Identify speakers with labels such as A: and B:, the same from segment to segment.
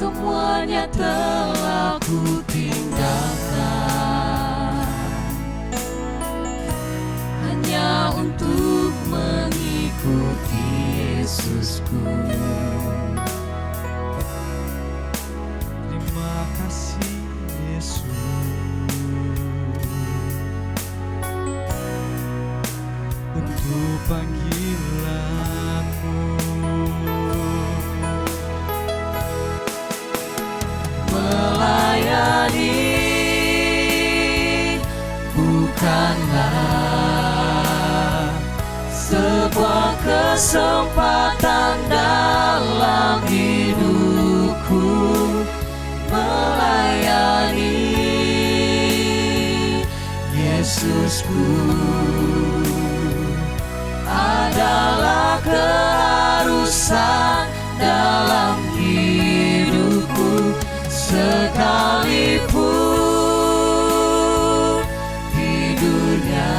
A: Semuanya telah ku tinggalkan hanya untuk mengikuti Yesusku.
B: Terima kasih Yesus untuk panggilan-Mu.
A: Melayani bukanlah sebuah kesempatan dalam hidupku. Melayani Yesusku adalah keharusan dalam hidupku. Sekalipun di dunia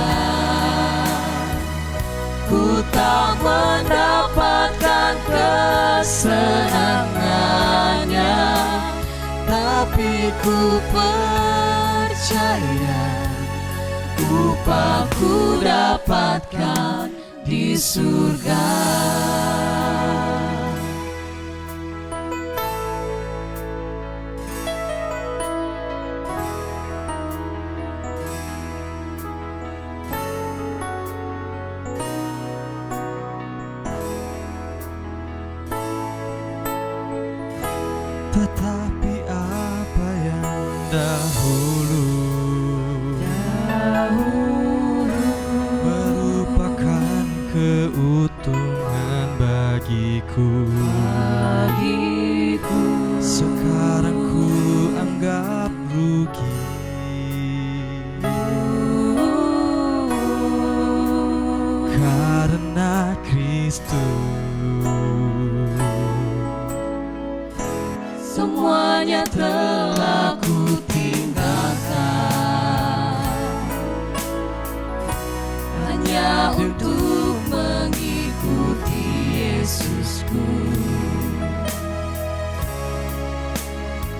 A: ku tak mendapatkan kesenangannya, tapi ku percaya upahku dapatkan di surga.
B: Tetapi apa yang dahulu merupakan keuntungan bagiku, sekarang ku anggap rugi. Karena Kristus
A: semuanya telah ku tinggalkan hanya untuk mengikuti Yesusku.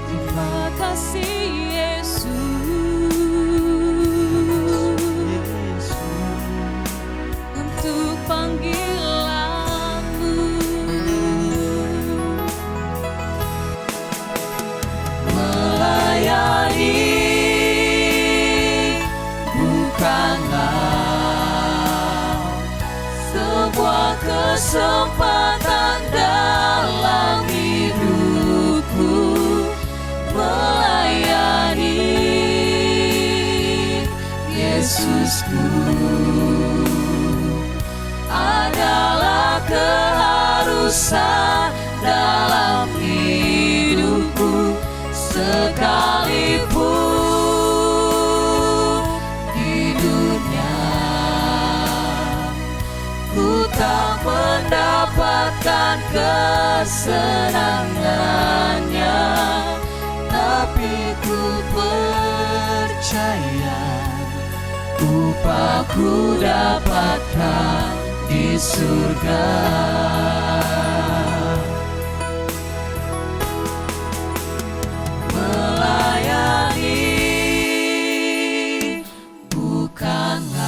A: Terima kasih Yesus untuk panggilan-Mu. Melayani bukanlah sebuah kesempatan dalam hidupku. Melayani Yesusku adalah keharusan dalam hidupku. Sekalipun di dunia ku tak mendapatkan kesenangannya, tapi ku percaya upahku dapatkan di surga. Melayani bukanlah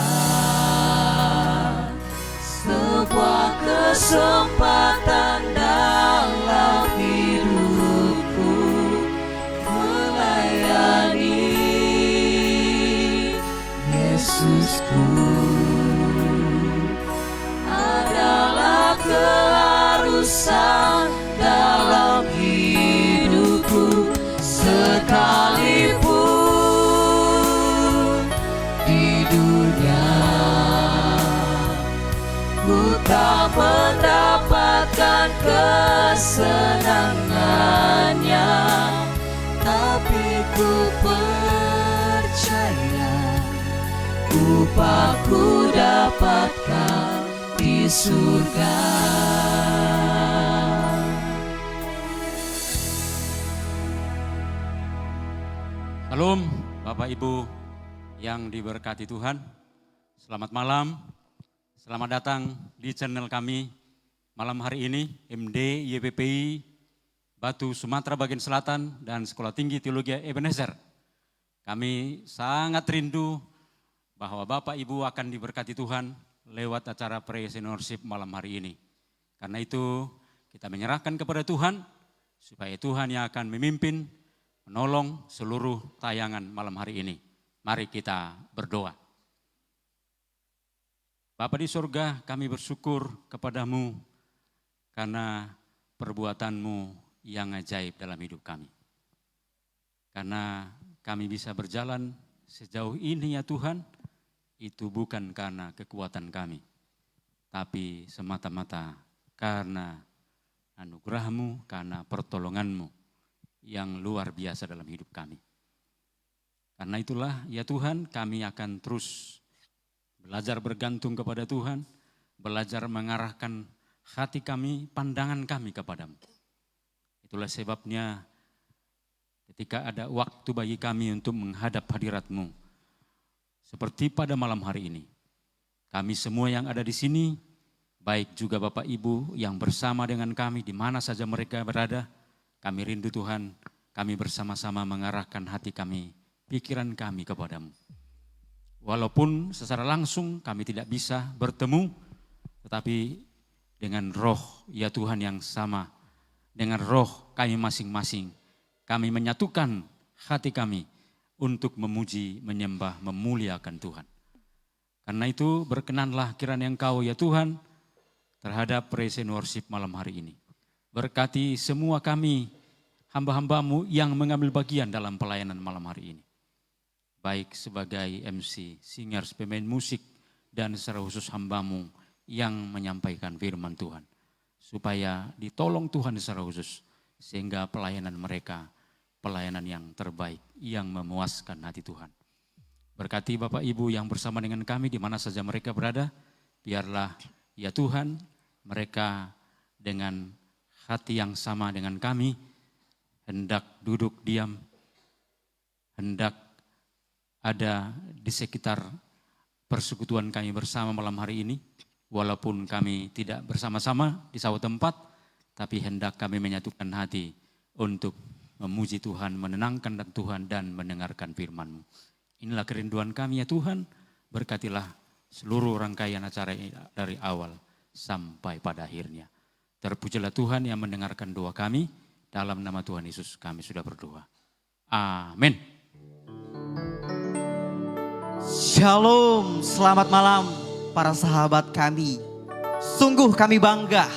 A: sebuah kesempatan dalam hidupku, Yesusku adalah keharusan dalam hidupku, sekalipun di dunia ku tak mendapatkan kesenangannya, tapi ku percaya upahku dapatkan di surga.
C: Salam Bapak Ibu yang diberkati Tuhan. Selamat malam, selamat datang di channel kami malam hari ini, MD YPPI Batu Sumatera Bagian Selatan dan Sekolah Tinggi Teologi Ebenezer. Kami sangat rindu bahwa Bapak Ibu akan diberkati Tuhan lewat acara Praise and Worship malam hari ini. Karena itu kita menyerahkan kepada Tuhan supaya Tuhan yang akan memimpin, menolong seluruh tayangan malam hari ini. Mari kita berdoa. Bapa di surga, kami bersyukur kepadamu karena perbuatanmu yang ajaib dalam hidup kami. Karena kami bisa berjalan sejauh ini ya Tuhan, itu bukan karena kekuatan kami, tapi semata-mata karena anugerah-Mu, karena pertolongan-Mu yang luar biasa dalam hidup kami. Karena itulah ya Tuhan, kami akan terus belajar bergantung kepada Tuhan, belajar mengarahkan hati kami, pandangan kami kepadamu. Itulah sebabnya ketika ada waktu bagi kami untuk menghadap hadirat-Mu, seperti pada malam hari ini, kami semua yang ada di sini, baik juga Bapak Ibu yang bersama dengan kami di mana saja mereka berada, kami rindu Tuhan, kami bersama-sama mengarahkan hati kami, pikiran kami kepadamu. Walaupun secara langsung kami tidak bisa bertemu, tetapi dengan roh ya Tuhan yang sama, dengan roh kami masing-masing, kami menyatukan hati kami untuk memuji, menyembah, memuliakan Tuhan. Karena itu berkenanlah kiranya Engkau ya Tuhan terhadap Praise and Worship malam hari ini. Berkati semua kami, hamba-hamba-Mu yang mengambil bagian dalam pelayanan malam hari ini. Baik sebagai MC, singers, pemain musik, dan secara khusus hamba-Mu yang menyampaikan firman Tuhan. Supaya ditolong Tuhan secara khusus, sehingga pelayanan mereka, pelayanan yang terbaik, yang memuaskan hati Tuhan. Berkati Bapak Ibu yang bersama dengan kami di mana saja mereka berada, biarlah ya Tuhan mereka dengan hati yang sama dengan kami, hendak duduk diam, hendak ada di sekitar persekutuan kami bersama malam hari ini, walaupun kami tidak bersama-sama di satu tempat, tapi hendak kami menyatukan hati untuk memuji Tuhan, menenangkan Tuhan dan mendengarkan firman-Mu. Inilah kerinduan kami ya Tuhan, berkatilah seluruh rangkaian acara dari awal sampai pada akhirnya. Terpujilah Tuhan yang mendengarkan doa kami, dalam nama Tuhan Yesus kami sudah berdoa. Amin.
D: Shalom, selamat malam para sahabat kami. Sungguh kami bangga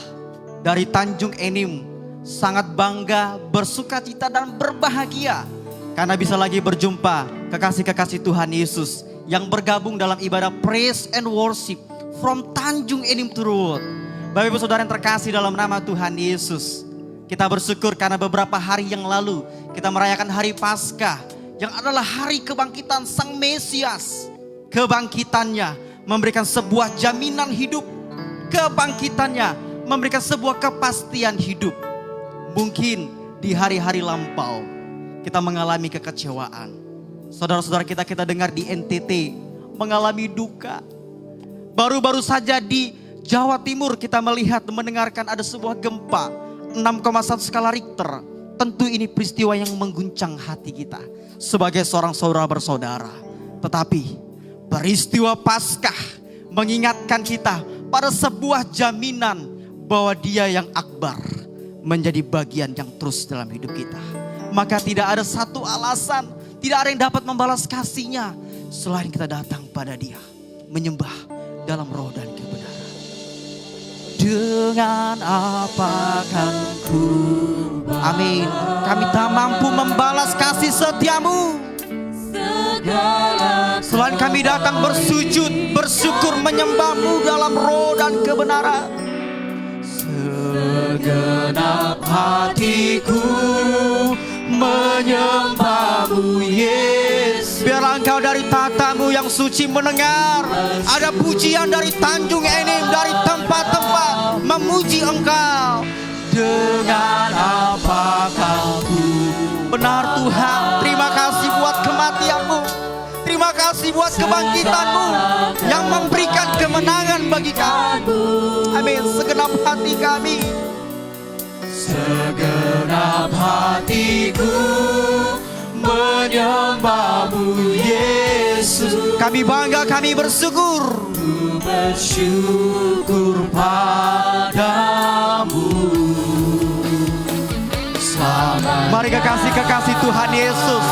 D: dari Tanjung Enim, sangat bangga, bersukacita dan berbahagia karena bisa lagi berjumpa kekasih-kekasih Tuhan Yesus yang bergabung dalam ibadah Praise and Worship from Tanjung Enim Turut. Bapak Ibu Saudara yang terkasih dalam nama Tuhan Yesus, kita bersyukur karena beberapa hari yang lalu kita merayakan hari Paskah yang adalah hari kebangkitan Sang Mesias. Kebangkitannya memberikan sebuah jaminan hidup, kebangkitannya memberikan sebuah kepastian hidup. Mungkin di hari-hari lampau kita mengalami kekecewaan. Saudara-saudara kita dengar di NTT mengalami duka. Baru-baru saja di Jawa Timur kita melihat mendengarkan ada sebuah gempa 6,1 skala Richter. Tentu ini peristiwa yang mengguncang hati kita sebagai seorang saudara bersaudara. Tetapi peristiwa Paskah mengingatkan kita pada sebuah jaminan bahwa Dia yang akbar menjadi bagian yang terus dalam hidup kita. Maka tidak ada satu alasan, tidak ada yang dapat membalas kasih-Nya selain kita datang pada Dia, menyembah dalam roh dan kebenaran. Dengan apa kan ku, amin. Kami tak mampu membalas kasih setiamu. Selain kami datang bersujud, bersyukur, menyembahmu dalam roh dan kebenaran. Segenap hatiku menyembahmu Yesus. Biarlah engkau dari tatamu yang suci mendengar ada pujian dari Tanjung Enim, dari tempat-tempat memuji engkau. Dengan apakah ku, benar Tuhan, terima kasih buat kematianmu, terima kasih buat kebangkitanmu yang memberikan kemenangan bagi kami. Amin. Segenap hati kami, segenap hatiku menyembahmu Yesus. Kami bangga, kami bersyukur, bersyukur padamu. Mari kekasih-kekasih Tuhan Yesus,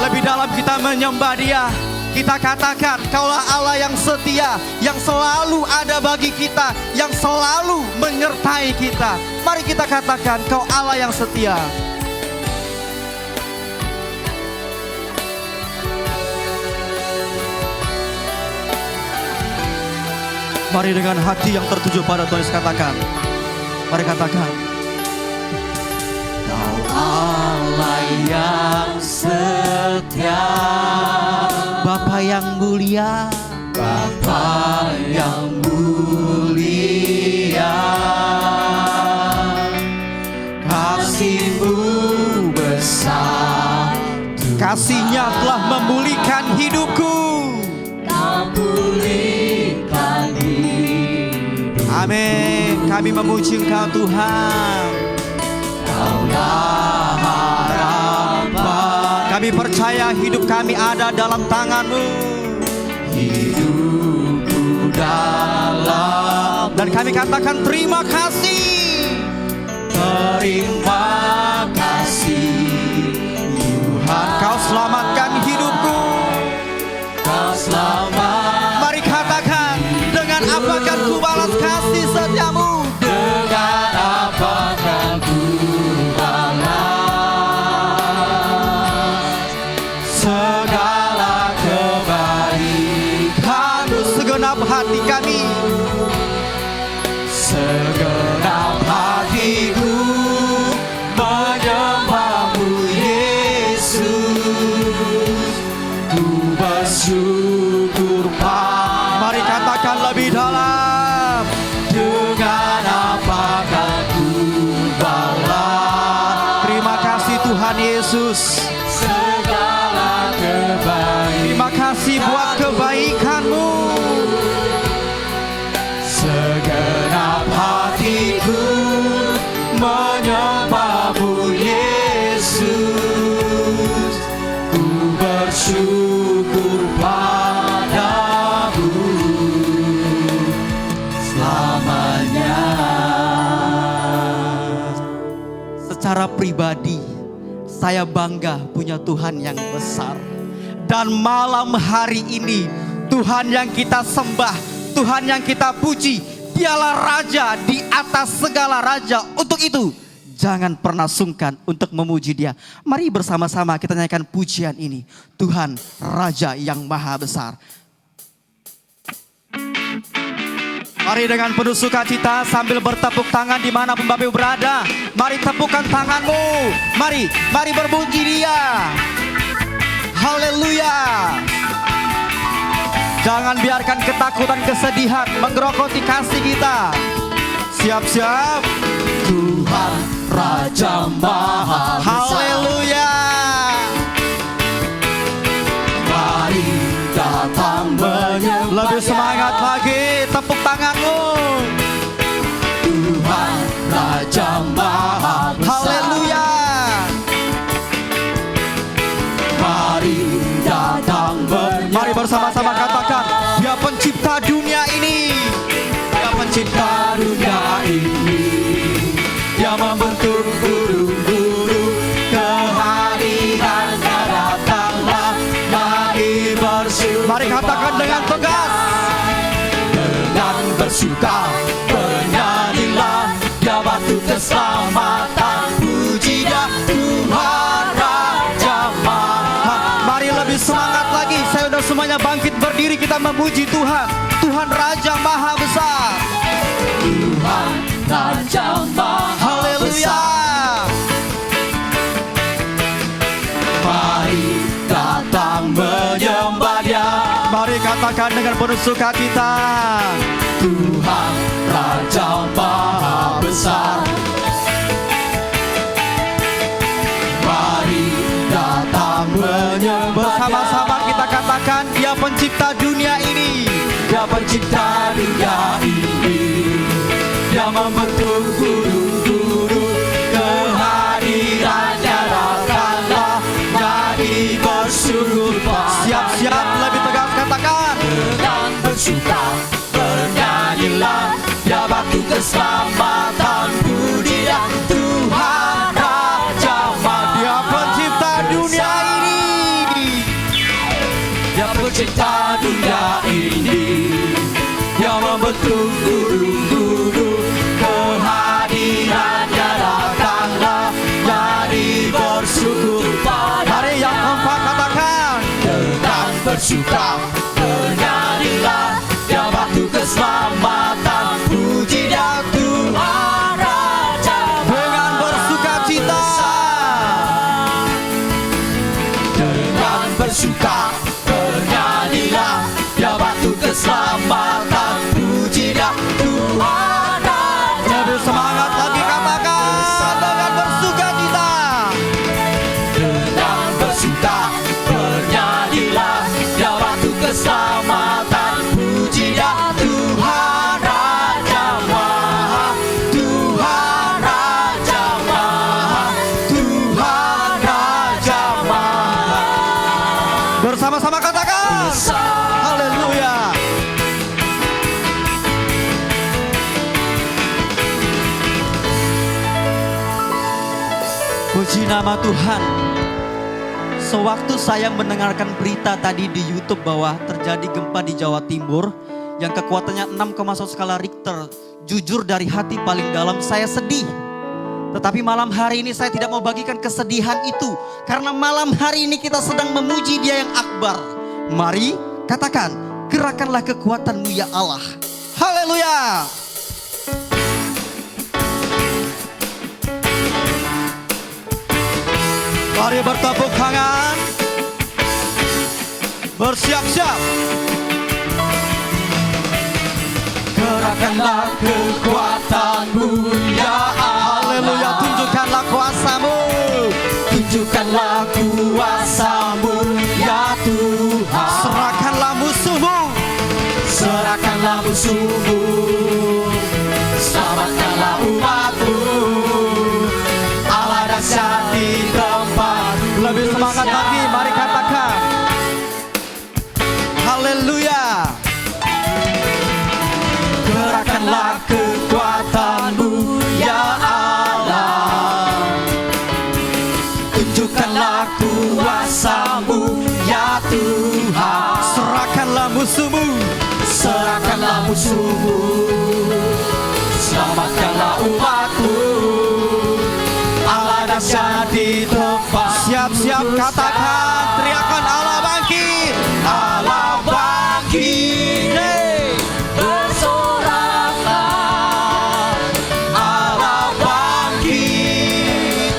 D: lebih dalam kita menyembah Dia. Kita katakan, Kaulah Allah yang setia, yang selalu ada bagi kita, yang selalu menyertai kita. Mari kita katakan, Kau Allah yang setia. Mari dengan hati yang tertuju pada Tuhan katakan. Mari katakan, Kau Allah yang setia, Bapa yang mulia, Bapa yang mulia, kasih-Mu besar, kasih-Nya telah memulihkan hidupku. Memulihkan hidup. Amin. Kami memuji Engkau Tuhan. Kaulah harapan. Kami percaya hidup kami ada dalam tangan-Mu. Hidupku dalam. Dan kami katakan terima kasih. Terima kasih Tuhan, Kau selamatkan hidupku. Kau selamat. Mari katakan, dengan apakah ku balas kasih setiamu? Dengan apakah ku balas segala kebaikan-Mu? Segenap hati kami, segenap hatiku menyembahmu Yesus. Ku bersyukur padamu. Mari katakan lebih dalam. Dengan apakah ku balas? Terima kasih Tuhan Yesus. Segala kebaikan. Terima kasih buat kebaikan-Mu. Segenap hatiku menyembahmu Yesus. Ku bersyukur padamu selamanya. Secara pribadi, saya bangga punya Tuhan yang besar. Dan malam hari ini, Tuhan yang kita sembah, Tuhan yang kita puji, Dialah Raja di atas segala raja. Untuk itu, jangan pernah sungkan untuk memuji Dia. Mari bersama-sama kita nyanyikan pujian ini. Tuhan Raja yang Maha Besar. Mari dengan penuh sukacita sambil bertepuk tangan dimanapun Bapak Ibu berada. Mari tepukkan tanganmu. Mari berpuji Dia. Haleluya. Jangan biarkan ketakutan, kesedihan menggerogoti kasih kita. Siap-siap. Tuhan Raja Maha Besar. Haleluya. Mari datang menyembah. Lebih semangat lagi, tepuk tanganmu. Tuhan Raja Maha Besar. Haleluya. Mari datang menyembah. Mari bersama-sama katakan, Dia pencipta dunia ini. Dia pencipta dunia ini. Dia membentuk burung-burung, kehadiran-Nya datanglah. Mari bersyukur Mari katakan dengan tegas.
A: Dengan bersuka bernyanyilah, Dia batu keselamatan. Pujilah Tuhan Raja Maha.
D: Mari lebih semangat lagi. Saya udah semuanya bangkit berdiri, kita memuji Tuhan. Tuhan Raja Maha Besar.
A: Tuhan Raja Maha
D: Haleluya.
A: Besar. Mari datang menyembah Dia.
D: Mari katakan dengan penuh sukacita.
A: Tuhan Raja Maha Besar. Mari datang menyembah
D: Bersama-sama kita katakan, Dia pencipta dunia ini.
A: Dia pencipta dunia ini. Dia membentuk guru-guru, kehadirannya datanglah. Jadi bersyukur pada
D: Siap-siap lebih tegas katakan.
A: dengan bersuka bernyanyilah, Dia batu keselamatan. Pujilah Tuhan Raja Maha.
D: Dia pencipta dunia ini.
A: Dia pencipta dunia ini. Dia membentuk guru-guru, kehadirannya datanglah. Jadi bersyukur pada
D: Mari yang keempat katakan.
A: dengan bersuka bernyanyilah, Dia batu keselamatan. Pujilah Tuhan Raja
D: Dengan bersukacita.
A: Dengan bersuka bernyanyilah, Dia batu keselamatan. Pujilah Tuhan Raja.
D: Lebih semangat lagi katakan. Dengan bersukacita.
A: Dengan bersuka bernyanyilah, Dia batu keselamatan. Pujilah Tuhan Raja Maha. Tuhan Raja Maha. Tuhan Raja Maha.
D: Bersama-sama katakan. Haleluya. Puji nama Tuhan. Sewaktu saya mendengarkan berita tadi di YouTube bahwa terjadi gempa di Jawa Timur yang kekuatannya 6,1 skala Richter, jujur dari hati paling dalam saya sedih. Tetapi malam hari ini saya tidak mau bagikan kesedihan itu, karena malam hari ini kita sedang memuji Dia yang akbar. Mari katakan, gerakanlah kekuatan-Mu ya Allah. Haleluya. Mari bertepuk tangan. Bersiap-siap.
A: Gerakanlah kekuatan-Mu ya Allah.
D: Haleluya, tunjukkanlah kuasa-Mu.
A: Tunjukkanlah kuasa-Mu ya Tuhan.
D: Serahkanlah musuh-Mu.
A: Serahkanlah musuh-Mu. Selamatkanlah umat-Mu. Allah dahsyat di tempat.
D: Lebih semangat lagi, mari katakan. Haleluya.
A: Gerakanlah kekuatan-Mu ya Allah. Tunjukkanlah kuasa-Mu ya Tuhan.
D: Serahkanlah musuh-Mu.
A: Serahkanlah musuh-Mu. Selamatkanlah umat-Mu. Allah dahsyat di tempat.
D: Siap-siap katakan, teriakan Allah bangkit.
A: Allah bangkit.
D: Hey.
A: Bersoraklah. Allah bangkit.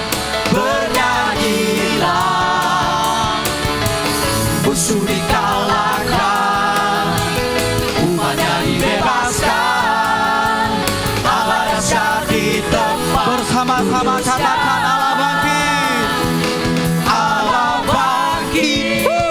A: Bernyanyilah. Musuh dikalahkan. Umatnya dibebaskan. Allah dahsyat di tempat.
D: Bersama-sama katakan Allah bangkit.
A: Allah bangkit.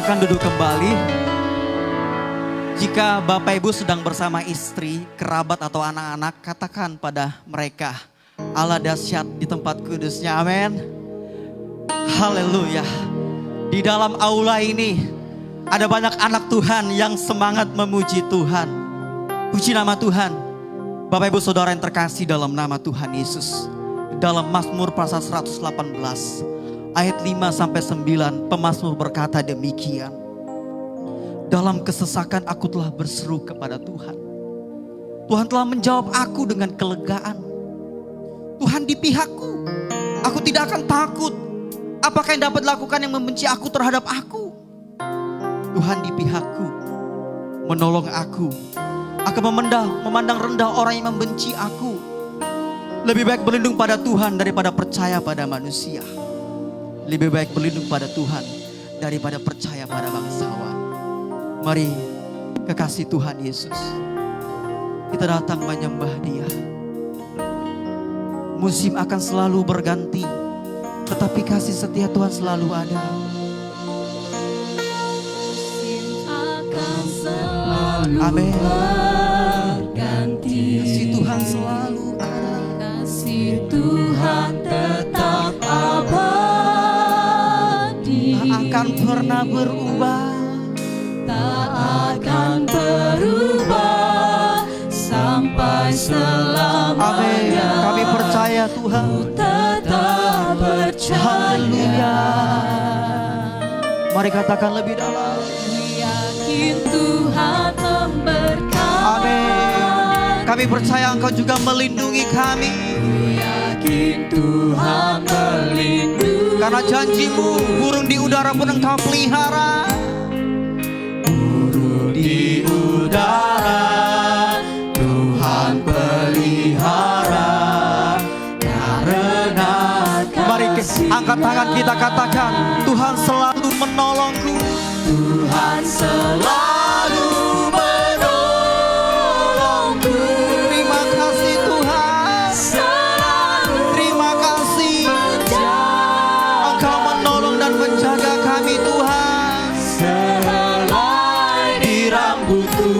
D: Silakan duduk kembali. Jika Bapak Ibu sedang bersama istri, kerabat atau anak-anak, katakan pada mereka, Allah dahsyat di tempat kudusnya, amin. Haleluya. Di dalam aula ini ada banyak anak Tuhan yang semangat memuji Tuhan. Puji nama Tuhan. Bapak Ibu Saudara yang terkasih dalam nama Tuhan Yesus. Dalam Mazmur pasal 118 ayat 5-9 pemazmur berkata demikian. Dalam kesesakan aku telah berseru kepada Tuhan. Tuhan telah menjawab aku dengan kelegaan. Tuhan di pihakku. Aku tidak akan takut. Apakah yang dapat dilakukan yang membenci aku terhadap aku? Tuhan di pihakku. Menolong aku. Aku memandang rendah orang yang membenci aku. Lebih baik berlindung pada Tuhan daripada percaya pada manusia. Lebih baik berlindung pada Tuhan daripada percaya pada bangsawan. Mari kekasih Tuhan Yesus, kita datang menyembah Dia. Musim akan selalu berganti, tetapi kasih setia Tuhan selalu ada.
A: Musim akan selalu
D: Amin.
A: berganti.
D: Kasih Tuhan selalu ada.
A: Kasih Tuhan tetap abadi.
D: Tak akan pernah berubah.
A: Tak akan berubah sampai selamanya.
D: Amin. Kami percaya Tuhan.
A: Tetap percaya.
D: Mari katakan lebih dalam.
A: Yakin Tuhan memberkati.
D: Amin. Kami percaya Engkau juga melindungi kami.
A: Yakin Tuhan melindungi.
D: Karena janji-Mu, burung di udara pun Engkau pelihara. Burung di udara Tuhan pelihara. Karena mari angkat tangan kita katakan, Tuhan selalu menolongku.
A: Tuhan selalu menolongku.
D: Terima kasih Tuhan.
A: Selalu
D: Terima kasih. Engkau menolong dan menjaga kami Tuhan.
A: sehelai di rambutku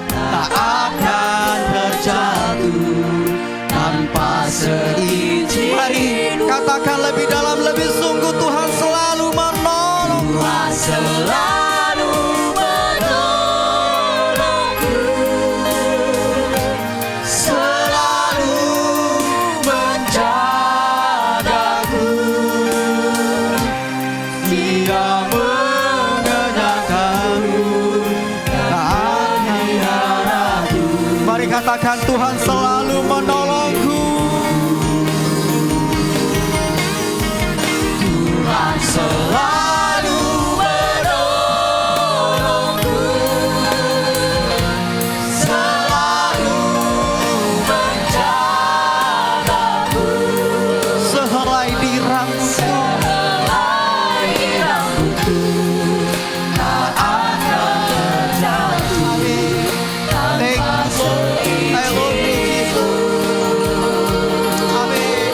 D: Tak akan terjatuh tanpa seizin. Mari katakan lebih dalam, lebih sungguh, Tuhan selalu menolong.
A: Tuhan selalu menolongku.
D: Selalu menjagaku. Dia mengenyangkanku. Tak menghinaku. Mari katakan, Tuhan selalu menolongku.
A: Tuhan selalu menolongku. Selalu menjagaku.
D: Sehelai di rambutku.
A: Sehelai di rambutku tak akan terjatuh tanpa seizin.
D: I love you Jesus. Amin.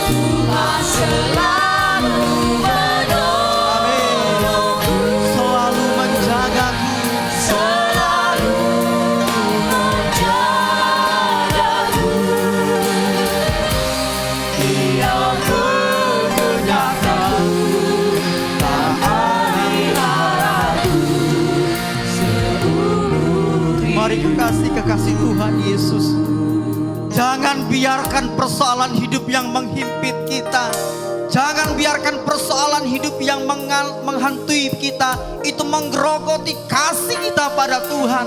A: Tuhan selalu menolongku.
D: Selalu menjagaku.
A: Selalu menjagaku. Dia mengenyangkanku. Tak menghinaku. Seluruh
D: Mari kekasih Tuhan Yesus. Jangan biarkan persoalan hidup yang menghimpit kita. Jangan biarkan persoalan hidup yang menghantui kita itu menggerogoti kasih kita pada Tuhan.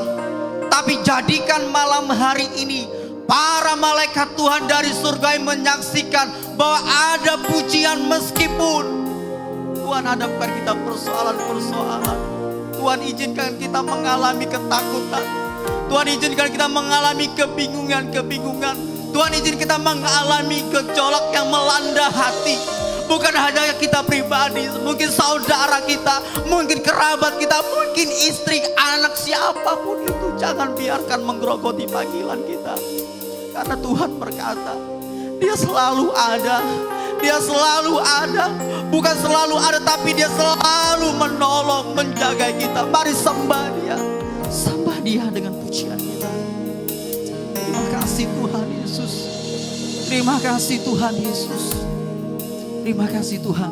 D: Tapi jadikan malam hari ini para malaikat Tuhan dari surga yang menyaksikan bahwa ada pujian meskipun Tuhan hadapkan kita persoalan-persoalan. Tuhan izinkan kita mengalami ketakutan. Tuhan izinkan kita mengalami kebingungan-kebingungan. Tuhan izinkan kita mengalami gejolak yang melanda hati. Bukan hanya kita pribadi, mungkin saudara kita, mungkin kerabat kita, mungkin istri, anak, siapapun itu. Jangan biarkan menggerogoti panggilan kita. Karena Tuhan berkata, Dia selalu ada. Dia selalu ada. Bukan selalu ada, tapi dia selalu menolong, menjaga kita. Mari sembah dia. Sembah dia dengan pujian kita. Terima kasih Tuhan Yesus. Terima kasih Tuhan Yesus. Terima kasih Tuhan.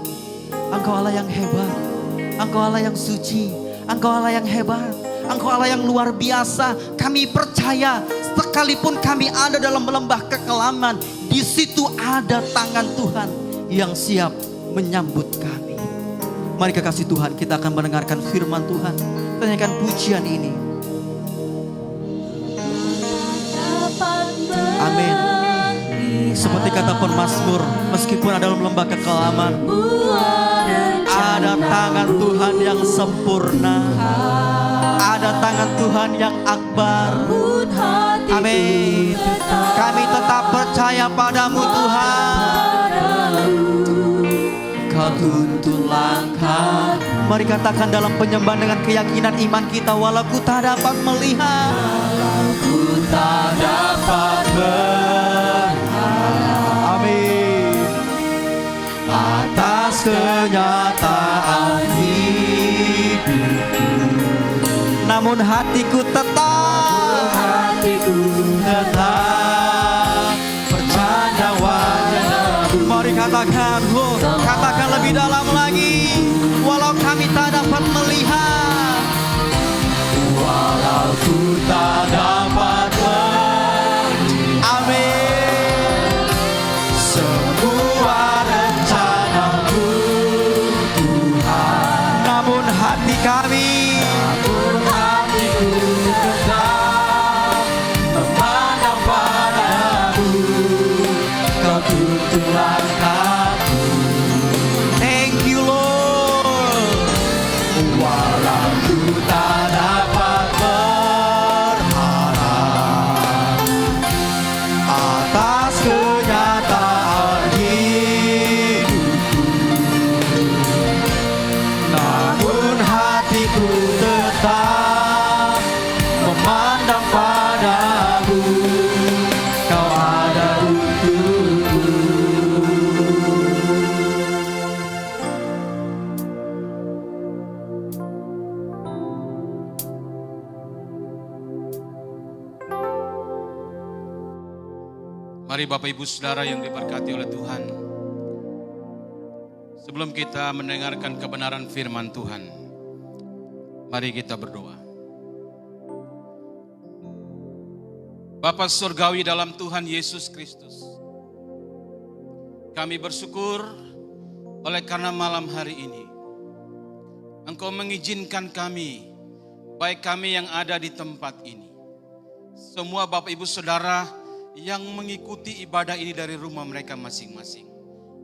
D: Engkau Allah yang hebat. Engkau Allah yang suci. Engkau Allah yang hebat. Engkau Allah yang luar biasa. Kami percaya sekalipun kami ada dalam lembah kekelaman, di situ ada tangan Tuhan yang siap menyambut kami. Mari kekasih Tuhan, kita akan mendengarkan firman Tuhan. Tanyakan pujian ini. Amin. Seperti kata pemazmur, meskipun ada dalam lembah kekelaman, ada tangan Tuhan yang sempurna. Ada tangan Tuhan yang akbar. Amin. Kami tetap percaya padamu Tuhan. Kau tuntun langkah. Mari katakan dalam penyembahan dengan keyakinan iman kita. Walau ku tak dapat melihat, walau ku tak dapat berharap. Amin. Atas kenyataan hidupku, namun hatiku tetap bercanda wajahmu. Mari katakan, katakan lebih dalam lagi. Walau kami tak dapat melihat, walau ku tak dapat melihat. Amin. Semua rencanamu Tuhan, namun hati kami, thank you Lord. Walau ku tak dapat berharap atas kenyataan hidupku, namun hatiku tetap memandang padamu. Kau ada untukku.
E: Mari Bapak Ibu Saudara yang diberkati oleh Tuhan, sebelum kita mendengarkan kebenaran firman Tuhan, mari kita berdoa. Bapa Surgawi dalam Tuhan Yesus Kristus, kami bersyukur oleh karena malam hari ini Engkau mengizinkan kami, baik kami yang ada di tempat ini, semua Bapak Ibu Saudara yang mengikuti ibadah ini dari rumah mereka masing-masing,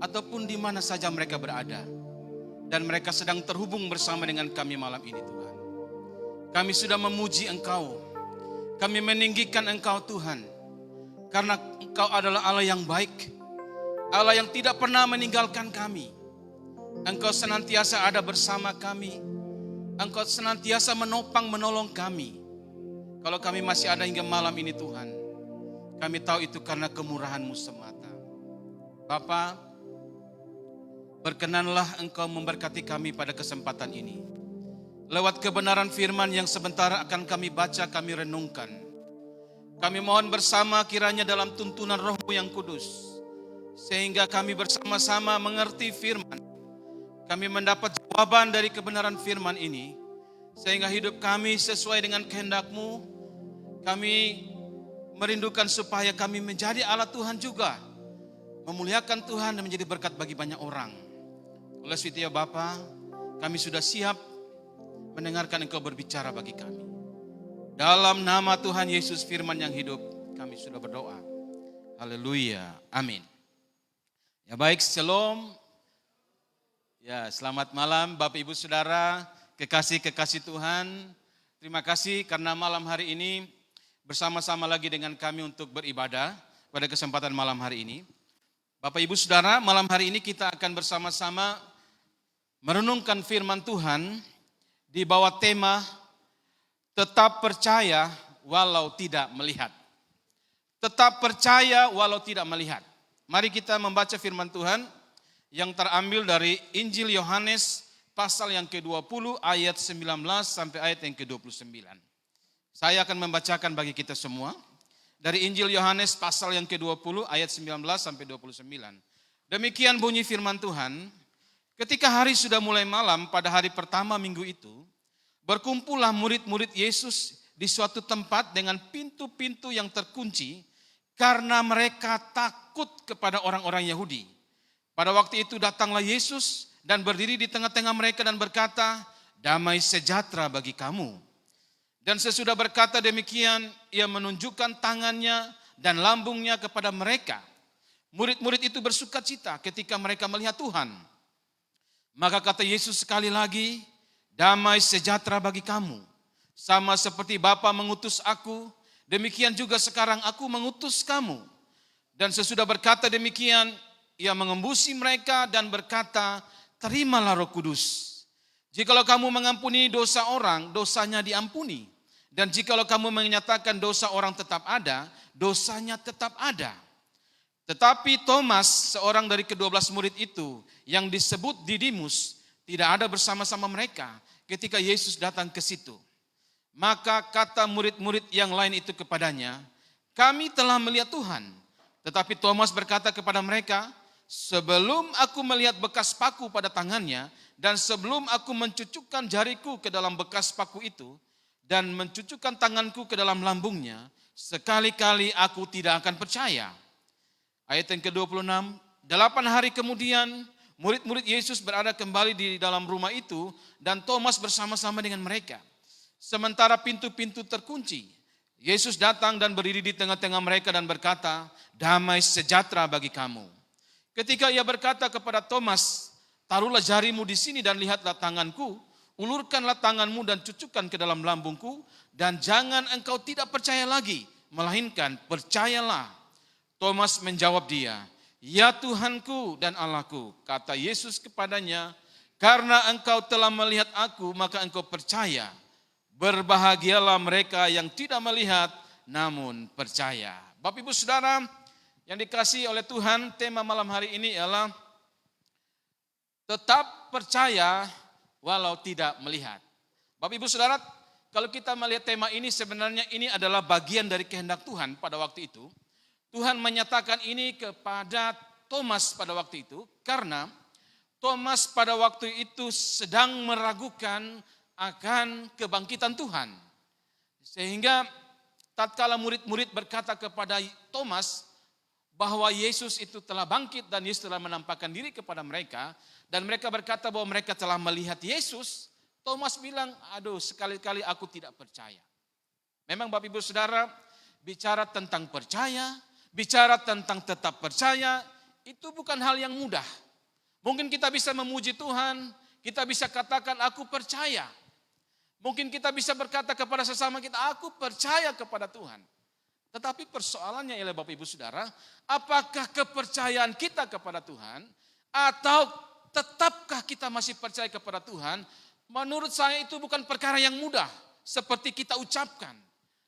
E: ataupun di mana saja mereka berada, dan mereka sedang terhubung bersama dengan kami malam ini Tuhan. Kami sudah memuji Engkau, kami meninggikan Engkau Tuhan, karena Engkau adalah Allah yang baik, Allah yang tidak pernah meninggalkan kami. Engkau senantiasa ada bersama kami, Engkau senantiasa menopang menolong kami. Kalau kami masih ada hingga malam ini Tuhan, kami tahu itu karena kemurahan-Mu semata. Bapa, berkenanlah Engkau memberkati kami pada kesempatan ini. Lewat kebenaran firman yang sebentar akan kami baca, kami renungkan. Kami mohon bersama kiranya dalam tuntunan Roh-Mu yang kudus, sehingga kami bersama-sama mengerti firman. Kami mendapat jawaban dari kebenaran firman ini, sehingga hidup kami sesuai dengan kehendak-Mu. Kami merindukan supaya kami menjadi alat Tuhan juga, memuliakan Tuhan dan menjadi berkat bagi banyak orang. Oleh setia Bapa, kami sudah siap mendengarkan Engkau berbicara bagi kami. Dalam nama Tuhan Yesus firman yang hidup, kami sudah berdoa. Haleluya, amin. Ya baik, shalom. Ya, selamat malam Bapak Ibu Saudara, kekasih-kekasih Tuhan. Terima kasih karena malam hari ini bersama-sama lagi dengan kami untuk beribadah pada kesempatan malam hari ini. Bapak Ibu Saudara, malam hari ini kita akan bersama-sama merenungkan firman Tuhan di bawah tema tetap percaya walau tidak melihat. Tetap percaya walau tidak melihat. Mari kita membaca firman Tuhan yang terambil dari Injil Yohanes pasal yang ke-20 ayat 19 sampai ayat yang ke-29. Saya akan membacakan bagi kita semua dari Injil Yohanes pasal yang ke-20 ayat 19 sampai 29. Demikian bunyi firman Tuhan, ketika hari sudah mulai malam pada hari pertama minggu itu, berkumpullah murid-murid Yesus di suatu tempat dengan pintu-pintu yang terkunci karena mereka takut kepada orang-orang Yahudi. Pada waktu itu datanglah Yesus dan berdiri di tengah-tengah mereka dan berkata, damai sejahtera bagi kamu. Dan sesudah berkata demikian, ia menunjukkan tangannya dan lambungnya kepada mereka. Murid-murid itu bersukacita ketika mereka melihat Tuhan. Maka kata Yesus sekali lagi, damai sejahtera bagi kamu. Sama seperti Bapa mengutus aku, demikian juga sekarang aku mengutus kamu. Dan sesudah berkata demikian, ia mengembusi mereka dan berkata, terimalah Roh Kudus. Jikalau kamu mengampuni dosa orang, dosanya diampuni. Dan jikalau kamu menyatakan dosa orang tetap ada, dosanya tetap ada. Tetapi Thomas, seorang dari ke-12 murid itu, yang disebut Didimus, tidak ada bersama-sama mereka ketika Yesus datang ke situ. Maka kata murid-murid yang lain itu kepadanya, kami telah melihat Tuhan. Tetapi Thomas berkata kepada mereka, sebelum aku melihat bekas paku pada tangannya, dan sebelum aku mencucukkan jariku ke dalam bekas paku itu, dan mencucukkan tanganku ke dalam lambungnya, sekali-kali aku tidak akan percaya. Ayat yang ke-26, 8 hari kemudian, murid-murid Yesus berada kembali di dalam rumah itu, dan Thomas bersama-sama dengan mereka. Sementara pintu-pintu terkunci, Yesus datang dan berdiri di tengah-tengah mereka dan berkata, damai sejahtera bagi kamu. Ketika ia berkata kepada Thomas, taruhlah jarimu di sini dan lihatlah tanganku, ulurkanlah tanganmu dan cucukkan ke dalam lambungku, dan jangan engkau tidak percaya lagi, melainkan percayalah. Thomas menjawab dia, ya Tuhanku dan Allahku. Kata Yesus kepadanya, karena engkau telah melihat aku, maka engkau percaya. Berbahagialah mereka yang tidak melihat namun percaya. Bapak Ibu Saudara yang dikasihi oleh Tuhan, tema malam hari ini ialah tetap percaya walau tidak melihat. Bapak Ibu Saudara, kalau kita melihat tema ini, sebenarnya ini adalah bagian dari kehendak Tuhan pada waktu itu. Tuhan menyatakan ini kepada Thomas pada waktu itu, karena Thomas pada waktu itu sedang meragukan akan kebangkitan Tuhan. Sehingga tatkala murid-murid berkata kepada Thomas bahwa Yesus itu telah bangkit dan Yesus telah menampakkan diri kepada mereka, dan mereka berkata bahwa mereka telah melihat Yesus, Thomas bilang, aduh sekali-kali aku tidak percaya. Memang Bapak Ibu Saudara, bicara tentang percaya, bicara tentang tetap percaya, itu bukan hal yang mudah. Mungkin kita bisa memuji Tuhan, kita bisa katakan aku percaya. Mungkin kita bisa berkata kepada sesama kita, aku percaya kepada Tuhan. Tetapi persoalannya ialah Bapak Ibu Saudara, apakah kepercayaan kita kepada Tuhan, atau tetapkah kita masih percaya kepada Tuhan? Menurut saya itu bukan perkara yang mudah, seperti kita ucapkan.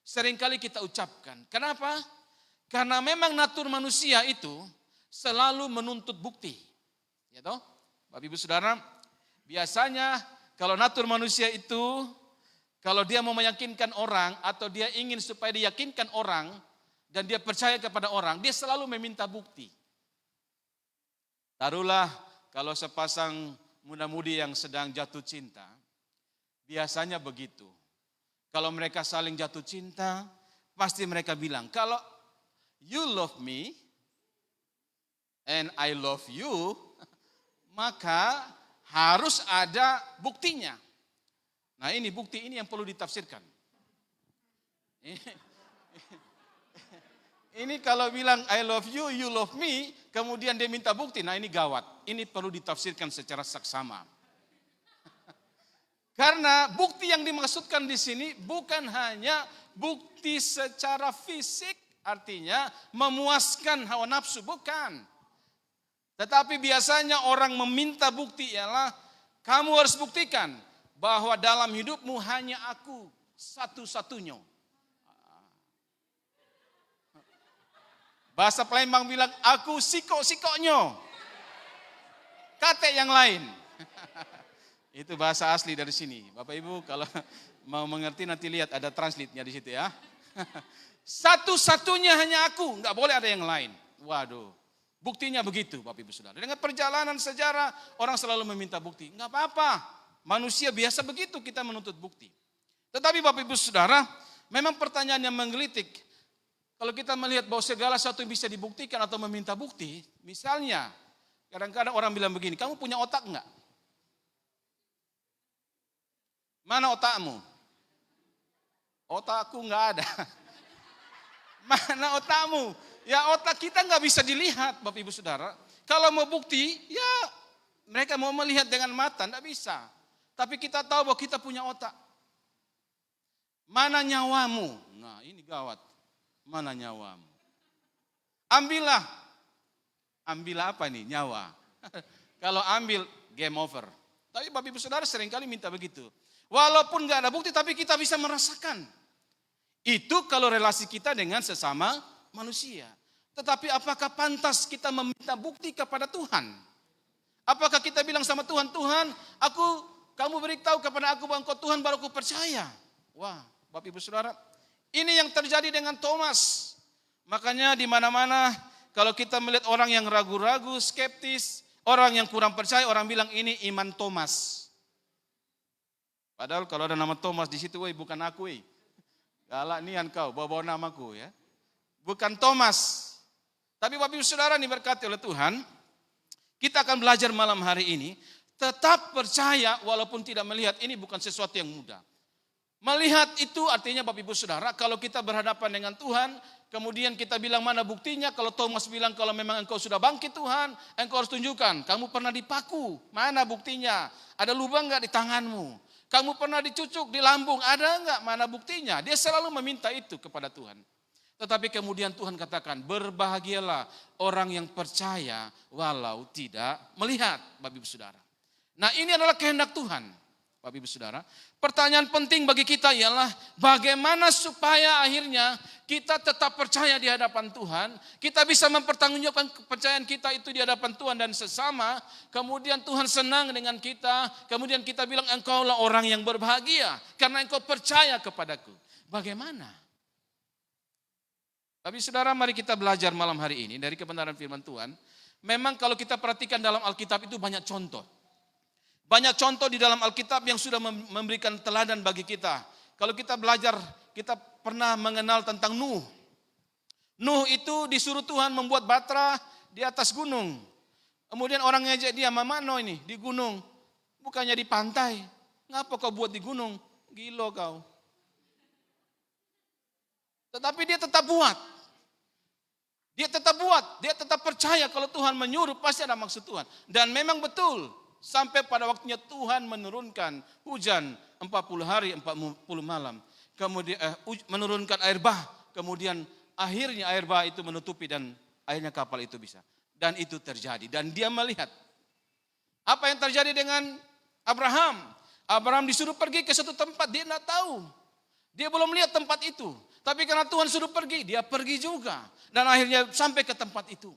E: Seringkali kita ucapkan. Kenapa? Karena memang natur manusia itu selalu menuntut bukti. Ya toh? Bapak Ibu Saudara, biasanya kalau natur manusia itu, kalau dia mau meyakinkan orang atau dia ingin supaya diyakinkan orang dan dia percaya kepada orang, dia selalu meminta bukti. Taruhlah kalau sepasang muda-mudi yang sedang jatuh cinta, biasanya begitu. Kalau mereka saling jatuh cinta, pasti mereka bilang, kalau you love me and I love you, maka harus ada buktinya. Nah ini bukti ini yang perlu ditafsirkan. Ini kalau bilang I love you, you love me, kemudian dia minta bukti, nah ini gawat. Ini perlu ditafsirkan secara saksama. Karena bukti yang dimaksudkan di sini bukan hanya bukti secara fisik, artinya memuaskan hawa nafsu, bukan. Tetapi biasanya orang meminta bukti ialah kamu harus buktikan bahwa dalam hidupmu hanya aku satu-satunya. Bahasa Palembang bilang aku siko-sikonyo. kate yang lain. Itu bahasa asli dari sini. Bapak Ibu kalau mau mengerti nanti lihat ada translate-nya di situ ya. Satu-satunya hanya aku, nggak boleh ada yang lain. Waduh, buktinya begitu Bapak Ibu Saudara. Dengan perjalanan sejarah orang selalu meminta bukti. Nggak apa-apa, manusia biasa begitu kita menuntut bukti. Tetapi Bapak Ibu Saudara, memang pertanyaan yang menggelitik. Kalau kita melihat bahwa segala sesuatu bisa dibuktikan atau meminta bukti, misalnya kadang-kadang orang bilang begini, kamu punya otak enggak? Mana otakmu? Otakku enggak ada. Mana otakmu? Ya otak kita enggak bisa dilihat Bapak Ibu Saudara. Kalau mau bukti, ya mereka mau melihat dengan mata, enggak bisa. Tapi kita tahu bahwa kita punya otak. Mana nyawamu? Nah ini gawat. Mana nyawamu? Ambillah. Ambillah apa nih? Nyawa. Kalau ambil, game over. Tapi Bapak Ibu Saudara seringkali minta begitu. Walaupun gak ada bukti, tapi kita bisa merasakan. Itu kalau relasi kita dengan sesama manusia. Tetapi apakah pantas kita meminta bukti kepada Tuhan? Apakah kita bilang sama Tuhan, Tuhan, kamu beritahu kepada aku bahwa Engkau Tuhan baru aku percaya. Wah, Bapak Ibu Saudara, ini yang terjadi dengan Thomas. Makanya di mana-mana kalau kita melihat orang yang ragu-ragu, skeptis, orang yang kurang percaya, orang bilang ini iman Thomas. Padahal kalau ada nama Thomas di situ, bukan aku, galak nian kau, bawa-bawa namaku ya. Bukan Thomas. Tapi Bapak Ibu Saudara diberkati oleh Tuhan, kita akan belajar malam hari ini, tetap percaya walaupun tidak melihat, ini bukan sesuatu yang mudah. Melihat itu artinya Bapak Ibu Saudara, kalau kita berhadapan dengan Tuhan, kemudian kita bilang mana buktinya, kalau Thomas bilang kalau memang engkau sudah bangkit Tuhan, engkau harus tunjukkan, kamu pernah dipaku, mana buktinya, ada lubang enggak di tanganmu, kamu pernah dicucuk di lambung, ada enggak, mana buktinya, dia selalu meminta itu kepada Tuhan. Tetapi kemudian Tuhan katakan, berbahagialah orang yang percaya walau tidak melihat, Bapak Ibu Saudara. Nah ini adalah kehendak Tuhan. Bapak Ibu Saudara, pertanyaan penting bagi kita ialah bagaimana supaya akhirnya kita tetap percaya di hadapan Tuhan, kita bisa mempertanggungjawabkan kepercayaan kita itu di hadapan Tuhan dan sesama, kemudian Tuhan senang dengan kita, kemudian kita bilang engkaulah orang yang berbahagia karena engkau percaya kepadaku. Bagaimana? Tapi Saudara, mari kita belajar malam hari ini dari kebenaran firman Tuhan. Memang kalau kita perhatikan dalam Alkitab itu banyak contoh. Banyak contoh di dalam Alkitab yang sudah memberikan teladan bagi kita. Kalau kita belajar, kita pernah mengenal tentang Nuh. Nuh itu disuruh Tuhan membuat batra di atas gunung. Kemudian orang ngejek dia, mamano ini di gunung. Bukannya di pantai. Ngapa kau buat di gunung? Gila kau. Tetapi dia tetap buat. Dia tetap buat. Dia tetap percaya kalau Tuhan menyuruh pasti ada maksud Tuhan. Dan memang betul. Sampai pada waktunya Tuhan menurunkan hujan 40 hari 40 malam. Kemudian menurunkan air bah. Kemudian akhirnya air bah itu menutupi dan akhirnya kapal itu bisa. Dan itu terjadi. Dan dia melihat. Apa yang terjadi dengan Abraham? Abraham disuruh pergi ke satu tempat. Dia tidak tahu. Dia belum lihat tempat itu. Tapi karena Tuhan suruh pergi, dia pergi juga. Dan akhirnya sampai ke tempat itu.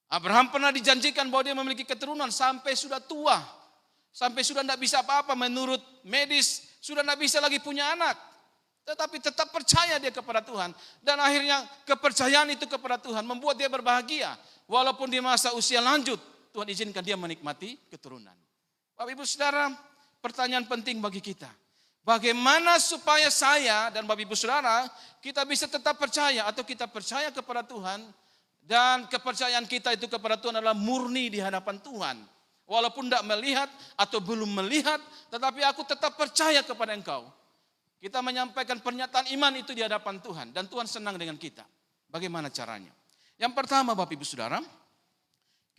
E: Abraham pernah dijanjikan bahwa dia memiliki keturunan sampai sudah tua. Sampai sudah tidak bisa apa-apa menurut medis. Sudah tidak bisa lagi punya anak. Tetapi tetap percaya dia kepada Tuhan. Dan akhirnya kepercayaan itu kepada Tuhan membuat dia berbahagia. Walaupun di masa usia lanjut, Tuhan izinkan dia menikmati keturunan. Bapak Ibu Saudara, pertanyaan penting bagi kita. Bagaimana supaya saya dan Bapak Ibu Saudara, kita bisa tetap percaya atau kita percaya kepada Tuhan. Dan kepercayaan kita itu kepada Tuhan adalah murni di hadapan Tuhan. Walaupun tidak melihat atau belum melihat, tetapi aku tetap percaya kepada Engkau. Kita menyampaikan pernyataan iman itu di hadapan Tuhan. Dan Tuhan senang dengan kita. Bagaimana caranya? Yang pertama Bapak Ibu Saudara,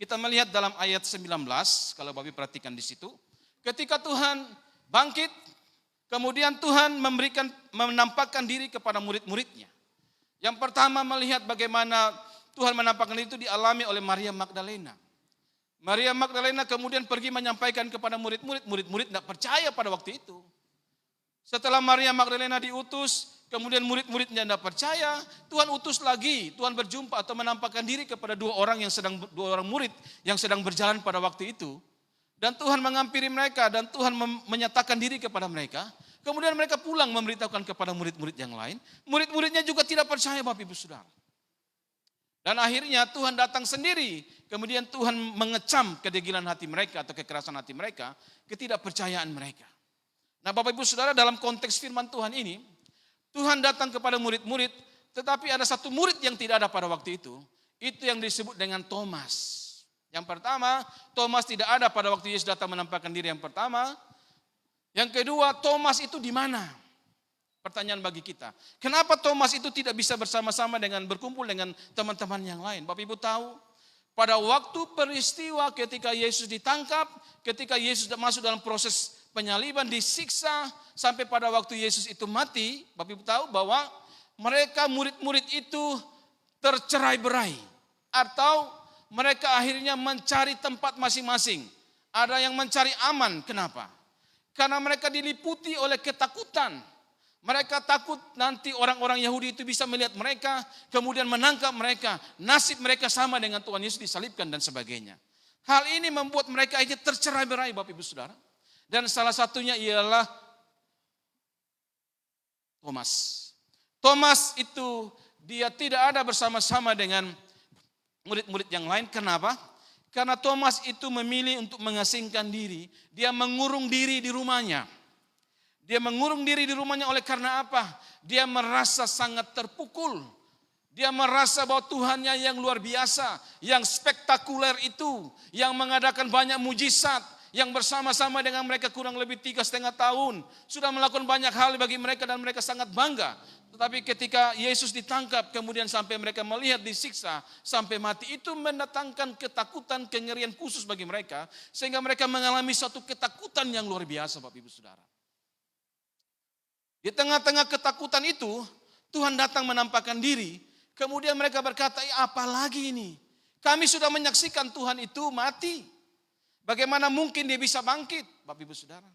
E: kita melihat dalam ayat 19, kalau Bapak Ibu perhatikan di situ. Ketika Tuhan bangkit, kemudian Tuhan menampakkan diri kepada murid-muridnya. Yang pertama melihat bagaimana Tuhan menampakkan itu dialami oleh Maria Magdalena. Maria Magdalena kemudian pergi menyampaikan kepada murid-murid. Murid-murid tidak percaya pada waktu itu. Setelah Maria Magdalena diutus, kemudian murid-muridnya tidak percaya, Tuhan utus lagi, Tuhan berjumpa atau menampakkan diri kepada dua orang murid yang sedang berjalan pada waktu itu. Dan Tuhan mengampiri mereka dan Tuhan menyatakan diri kepada mereka. Kemudian mereka pulang memberitahukan kepada murid-murid yang lain. Murid-muridnya juga tidak percaya Bapak Ibu Saudara. Dan akhirnya Tuhan datang sendiri. Kemudian Tuhan mengecam kedegilan hati mereka atau kekerasan hati mereka, ketidakpercayaan mereka. Nah Bapak Ibu Saudara, dalam konteks firman Tuhan ini, Tuhan datang kepada murid-murid, tetapi ada satu murid yang tidak ada pada waktu itu. Itu yang disebut dengan Thomas. Yang pertama, Thomas tidak ada pada waktu Yesus datang menampakkan diri yang pertama. Yang kedua, Thomas itu di mana? Pertanyaan bagi kita. Kenapa Thomas itu tidak bisa bersama-sama dengan berkumpul dengan teman-teman yang lain? Bapak Ibu tahu, pada waktu peristiwa ketika Yesus ditangkap, ketika Yesus masuk dalam proses penyaliban, disiksa, sampai pada waktu Yesus itu mati, Bapak Ibu tahu bahwa mereka murid-murid itu tercerai-berai. Atau mereka akhirnya mencari tempat masing-masing. Ada yang mencari aman, kenapa? Karena mereka diliputi oleh ketakutan. Mereka takut nanti orang-orang Yahudi itu bisa melihat mereka, kemudian menangkap mereka. Nasib mereka sama dengan Tuhan Yesus disalibkan dan sebagainya. Hal ini membuat mereka akhirnya tercerai-berai Bapak Ibu Saudara. Dan salah satunya ialah Thomas. Thomas itu dia tidak ada bersama-sama dengan murid-murid yang lain. Kenapa? Karena Thomas itu memilih untuk mengasingkan diri. Dia mengurung diri di rumahnya. Dia mengurung diri di rumahnya oleh karena apa? Dia merasa sangat terpukul. Dia merasa bahwa Tuhannya yang luar biasa, yang spektakuler itu, yang mengadakan banyak mujizat, yang bersama-sama dengan mereka kurang lebih 3,5 tahun. Sudah melakukan banyak hal bagi mereka dan mereka sangat bangga. Tetapi ketika Yesus ditangkap, kemudian sampai mereka melihat disiksa, sampai mati, itu mendatangkan ketakutan, kengerian khusus bagi mereka. Sehingga mereka mengalami satu ketakutan yang luar biasa Bapak Ibu Saudara. Di tengah-tengah ketakutan itu, Tuhan datang menampakkan diri. Kemudian mereka berkata, apa lagi ini? Kami sudah menyaksikan Tuhan itu mati. Bagaimana mungkin dia bisa bangkit? Bapak Ibu Saudara,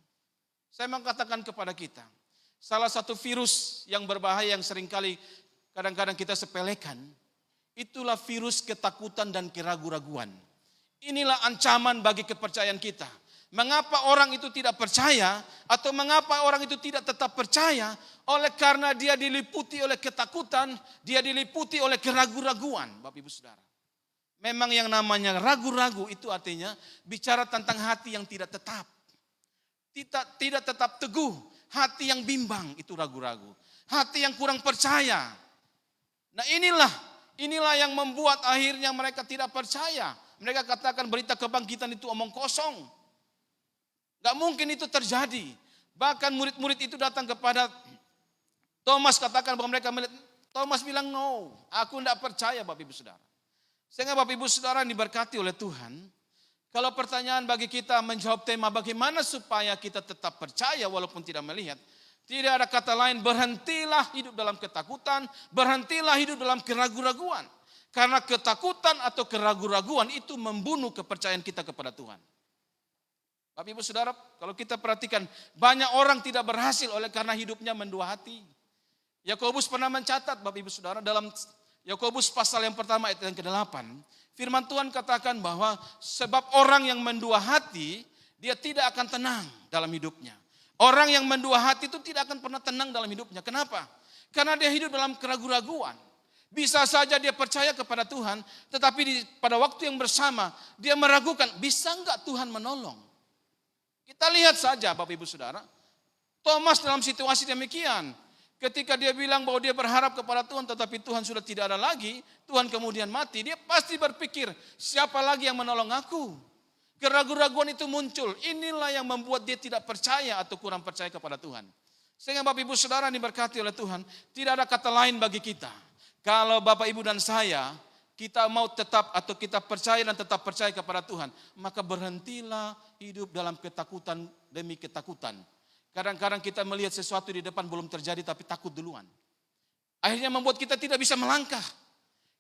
E: saya mau katakan kepada kita, salah satu virus yang berbahaya yang seringkali kadang-kadang kita sepelekan, itulah virus ketakutan dan keraguan-raguan. Inilah ancaman bagi kepercayaan kita. Mengapa orang itu tidak percaya atau mengapa orang itu tidak tetap percaya? Oleh karena dia diliputi oleh ketakutan, dia diliputi oleh keraguan-raguan, Bapak Ibu Saudara. Memang yang namanya ragu-ragu itu artinya bicara tentang hati yang tidak tetap. Tidak tetap teguh, hati yang bimbang itu ragu-ragu. Hati yang kurang percaya. Nah inilah yang membuat akhirnya mereka tidak percaya. Mereka katakan berita kebangkitan itu omong kosong. Gak mungkin itu terjadi. Bahkan murid-murid itu datang kepada Thomas, katakan bahwa mereka melihat. Thomas bilang no, aku tidak percaya Bapak Ibu Saudara. Sehingga Bapak Ibu Saudara diberkati oleh Tuhan. Kalau pertanyaan bagi kita menjawab tema bagaimana supaya kita tetap percaya walaupun tidak melihat. Tidak ada kata lain, berhentilah hidup dalam ketakutan, berhentilah hidup dalam keraguan-raguan. Karena ketakutan atau keraguan-raguan itu membunuh kepercayaan kita kepada Tuhan. Bapak Ibu Saudara, kalau kita perhatikan banyak orang tidak berhasil oleh karena hidupnya mendua hati. Yakobus pernah mencatat Bapak Ibu Saudara dalam Yakobus pasal yang pertama ayat yang ke-8. Firman Tuhan katakan bahwa sebab orang yang mendua hati, dia tidak akan tenang dalam hidupnya. Orang yang mendua hati itu tidak akan pernah tenang dalam hidupnya. Kenapa? Karena dia hidup dalam keraguan-raguan. Bisa saja dia percaya kepada Tuhan, tetapi pada waktu yang bersama, dia meragukan, bisa enggak Tuhan menolong? Kita lihat saja Bapak Ibu Saudara, Thomas dalam situasi demikian. Ketika dia bilang bahwa dia berharap kepada Tuhan tetapi Tuhan sudah tidak ada lagi, Tuhan kemudian mati, dia pasti berpikir, siapa lagi yang menolong aku? Keraguan-raguan itu muncul, inilah yang membuat dia tidak percaya atau kurang percaya kepada Tuhan. Sehingga Bapak Ibu Saudara diberkati oleh Tuhan, tidak ada kata lain bagi kita. Kalau Bapak Ibu dan saya, kita mau tetap atau kita percaya dan tetap percaya kepada Tuhan, maka berhentilah hidup dalam ketakutan demi ketakutan. Kadang-kadang kita melihat sesuatu di depan belum terjadi tapi takut duluan. Akhirnya membuat kita tidak bisa melangkah.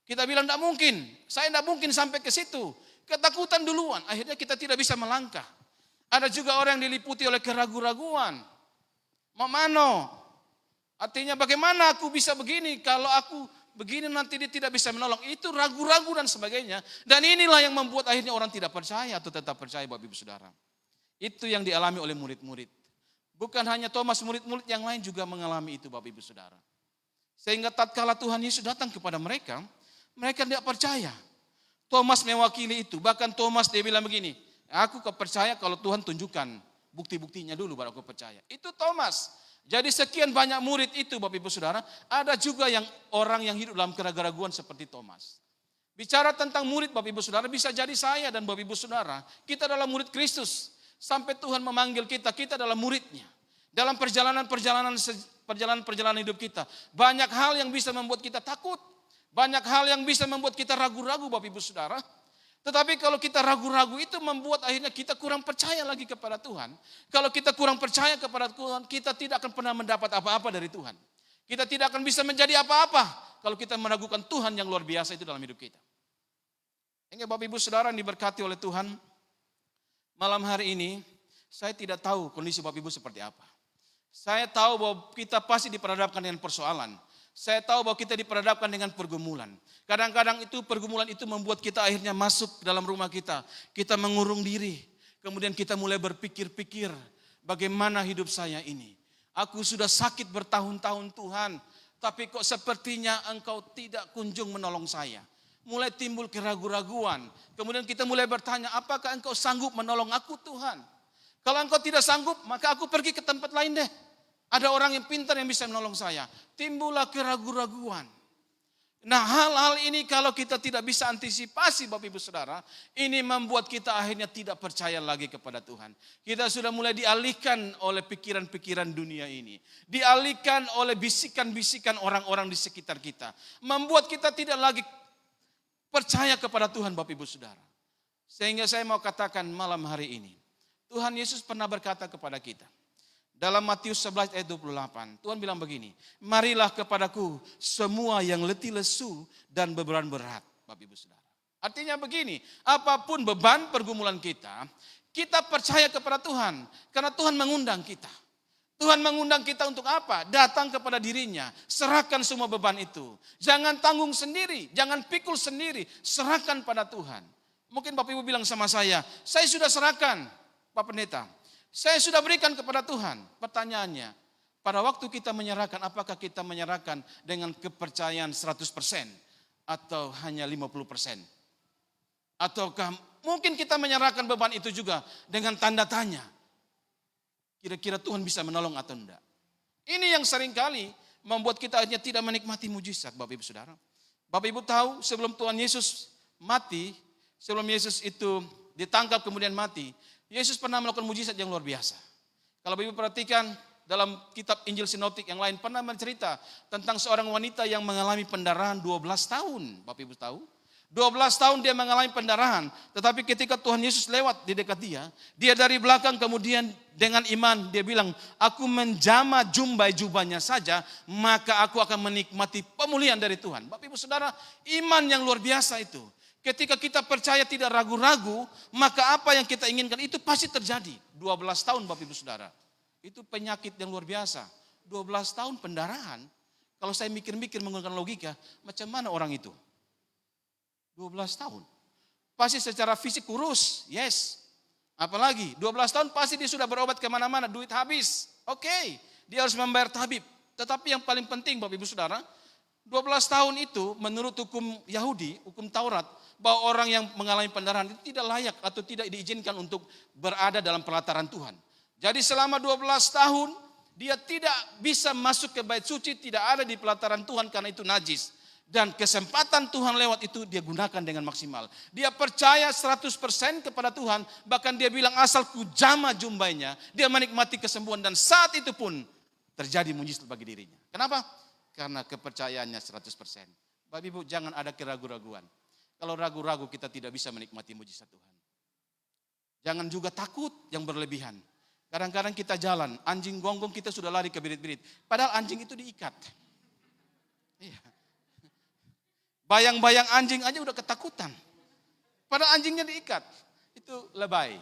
E: Kita bilang tidak mungkin, saya tidak mungkin sampai ke situ. Ketakutan duluan, akhirnya kita tidak bisa melangkah. Ada juga orang yang diliputi oleh keraguan-raguan. Mau mano? Artinya bagaimana aku bisa begini, kalau aku begini nanti dia tidak bisa menolong. Itu ragu-ragu dan sebagainya. Dan inilah yang membuat akhirnya orang tidak percaya atau tetap percaya, Bapak Ibu Saudara. Itu yang dialami oleh murid-murid. Bukan hanya Thomas, murid-murid yang lain juga mengalami itu, Bapak Ibu Saudara. Sehingga tatkala Tuhan Yesus datang kepada mereka, mereka tidak percaya. Thomas mewakili itu. Bahkan Thomas dia bilang begini, aku percaya kalau Tuhan tunjukkan bukti-buktinya dulu baru aku percaya. Itu Thomas. Jadi sekian banyak murid itu, Bapak Ibu Saudara, ada juga yang orang yang hidup dalam keraguan seperti Thomas. Bicara tentang murid, Bapak Ibu Saudara, bisa jadi saya dan Bapak Ibu Saudara, kita adalah murid Kristus. Sampai Tuhan memanggil kita, kita adalah muridnya. Dalam perjalanan hidup kita, banyak hal yang bisa membuat kita takut. Banyak hal yang bisa membuat kita ragu-ragu, Bapak Ibu Saudara. Tetapi kalau kita ragu-ragu itu membuat akhirnya kita kurang percaya lagi kepada Tuhan. Kalau kita kurang percaya kepada Tuhan, kita tidak akan pernah mendapat apa-apa dari Tuhan. Kita tidak akan bisa menjadi apa-apa kalau kita meragukan Tuhan yang luar biasa itu dalam hidup kita. Sehingga Bapak Ibu Saudara yang diberkati oleh Tuhan, malam hari ini saya tidak tahu kondisi Bapak Ibu seperti apa. Saya tahu bahwa kita pasti diperhadapkan dengan persoalan. Saya tahu bahwa kita diperhadapkan dengan pergumulan. Kadang-kadang itu pergumulan itu membuat kita akhirnya masuk ke dalam rumah kita. Kita mengurung diri. Kemudian kita mulai berpikir-pikir, bagaimana hidup saya ini. Aku sudah sakit bertahun-tahun Tuhan, tapi kok sepertinya Engkau tidak kunjung menolong saya. Mulai timbul keraguan-raguan. Kemudian kita mulai bertanya, apakah Engkau sanggup menolong aku Tuhan? Kalau Engkau tidak sanggup, maka aku pergi ke tempat lain deh. Ada orang yang pintar yang bisa menolong saya. Timbullah keraguan-raguan. Nah, hal-hal ini kalau kita tidak bisa antisipasi, Bapak Ibu Saudara, ini membuat kita akhirnya tidak percaya lagi kepada Tuhan. Kita sudah mulai dialihkan oleh pikiran-pikiran dunia ini. Dialihkan oleh bisikan-bisikan orang-orang di sekitar kita. Membuat kita tidak lagi percaya kepada Tuhan, Bapak Ibu Saudara. Sehingga saya mau katakan malam hari ini, Tuhan Yesus pernah berkata kepada kita. Dalam Matius 11 ayat 28, Tuhan bilang begini, marilah kepadaku semua yang letih lesu dan beban berat, Bapak Ibu Saudara. Artinya begini, apapun beban pergumulan kita, kita percaya kepada Tuhan. Karena Tuhan mengundang kita. Tuhan mengundang kita untuk apa? Datang kepada dirinya, serahkan semua beban itu. Jangan tanggung sendiri, jangan pikul sendiri, serahkan pada Tuhan. Mungkin Bapak Ibu bilang sama saya sudah serahkan, Pak Pendeta. Saya sudah berikan kepada Tuhan. Pertanyaannya, pada waktu kita menyerahkan, apakah kita menyerahkan dengan kepercayaan 100% atau hanya 50%? Ataukah mungkin kita menyerahkan beban itu juga dengan tanda tanya. Kira-kira Tuhan bisa menolong atau enggak? Ini yang seringkali membuat kita akhirnya tidak menikmati mujizat, Bapak Ibu Saudara. Bapak Ibu tahu sebelum Tuhan Yesus mati, sebelum Yesus itu ditangkap kemudian mati, Yesus pernah melakukan mujizat yang luar biasa. Kalau Bapak Ibu perhatikan dalam kitab Injil Sinoptik yang lain pernah bercerita tentang seorang wanita yang mengalami pendarahan 12 tahun. Bapak Ibu tahu? 12 tahun dia mengalami pendarahan. Tetapi ketika Tuhan Yesus lewat di dekat dia dari belakang kemudian dengan iman dia bilang, aku menjamah jumbai jubahnya saja, maka aku akan menikmati pemulihan dari Tuhan. Bapak Ibu Saudara, iman yang luar biasa itu. Ketika kita percaya tidak ragu-ragu, maka apa yang kita inginkan itu pasti terjadi. 12 tahun Bapak Ibu Saudara. Itu penyakit yang luar biasa. 12 tahun pendarahan. Kalau saya mikir-mikir menggunakan logika, macam mana orang itu? 12 tahun. Pasti secara fisik kurus, yes. Apalagi 12 tahun pasti dia sudah berobat kemana-mana, duit habis. Oke, dia harus membayar tabib. Tetapi yang paling penting Bapak Ibu Saudara, 12 tahun itu menurut hukum Yahudi, hukum Taurat, bahwa orang yang mengalami pendarahan itu tidak layak atau tidak diizinkan untuk berada dalam pelataran Tuhan. Jadi selama 12 tahun dia tidak bisa masuk ke bait suci, tidak ada di pelataran Tuhan karena itu najis. Dan kesempatan Tuhan lewat itu dia gunakan dengan maksimal. Dia percaya 100% kepada Tuhan, bahkan dia bilang asal ku jamah jumbainya, dia menikmati kesembuhan dan saat itu pun terjadi mujizat bagi dirinya. Kenapa? Karena kepercayaannya 100%. Bapak Ibu jangan ada keraguan-raguan. Kalau ragu-ragu kita tidak bisa menikmati mujizat Tuhan. Jangan juga takut yang berlebihan. Kadang-kadang kita jalan, anjing gonggong kita sudah lari ke birit-birit. Padahal anjing itu diikat. Iya. Bayang-bayang anjing aja udah ketakutan. Padahal anjingnya diikat. Itu lebay.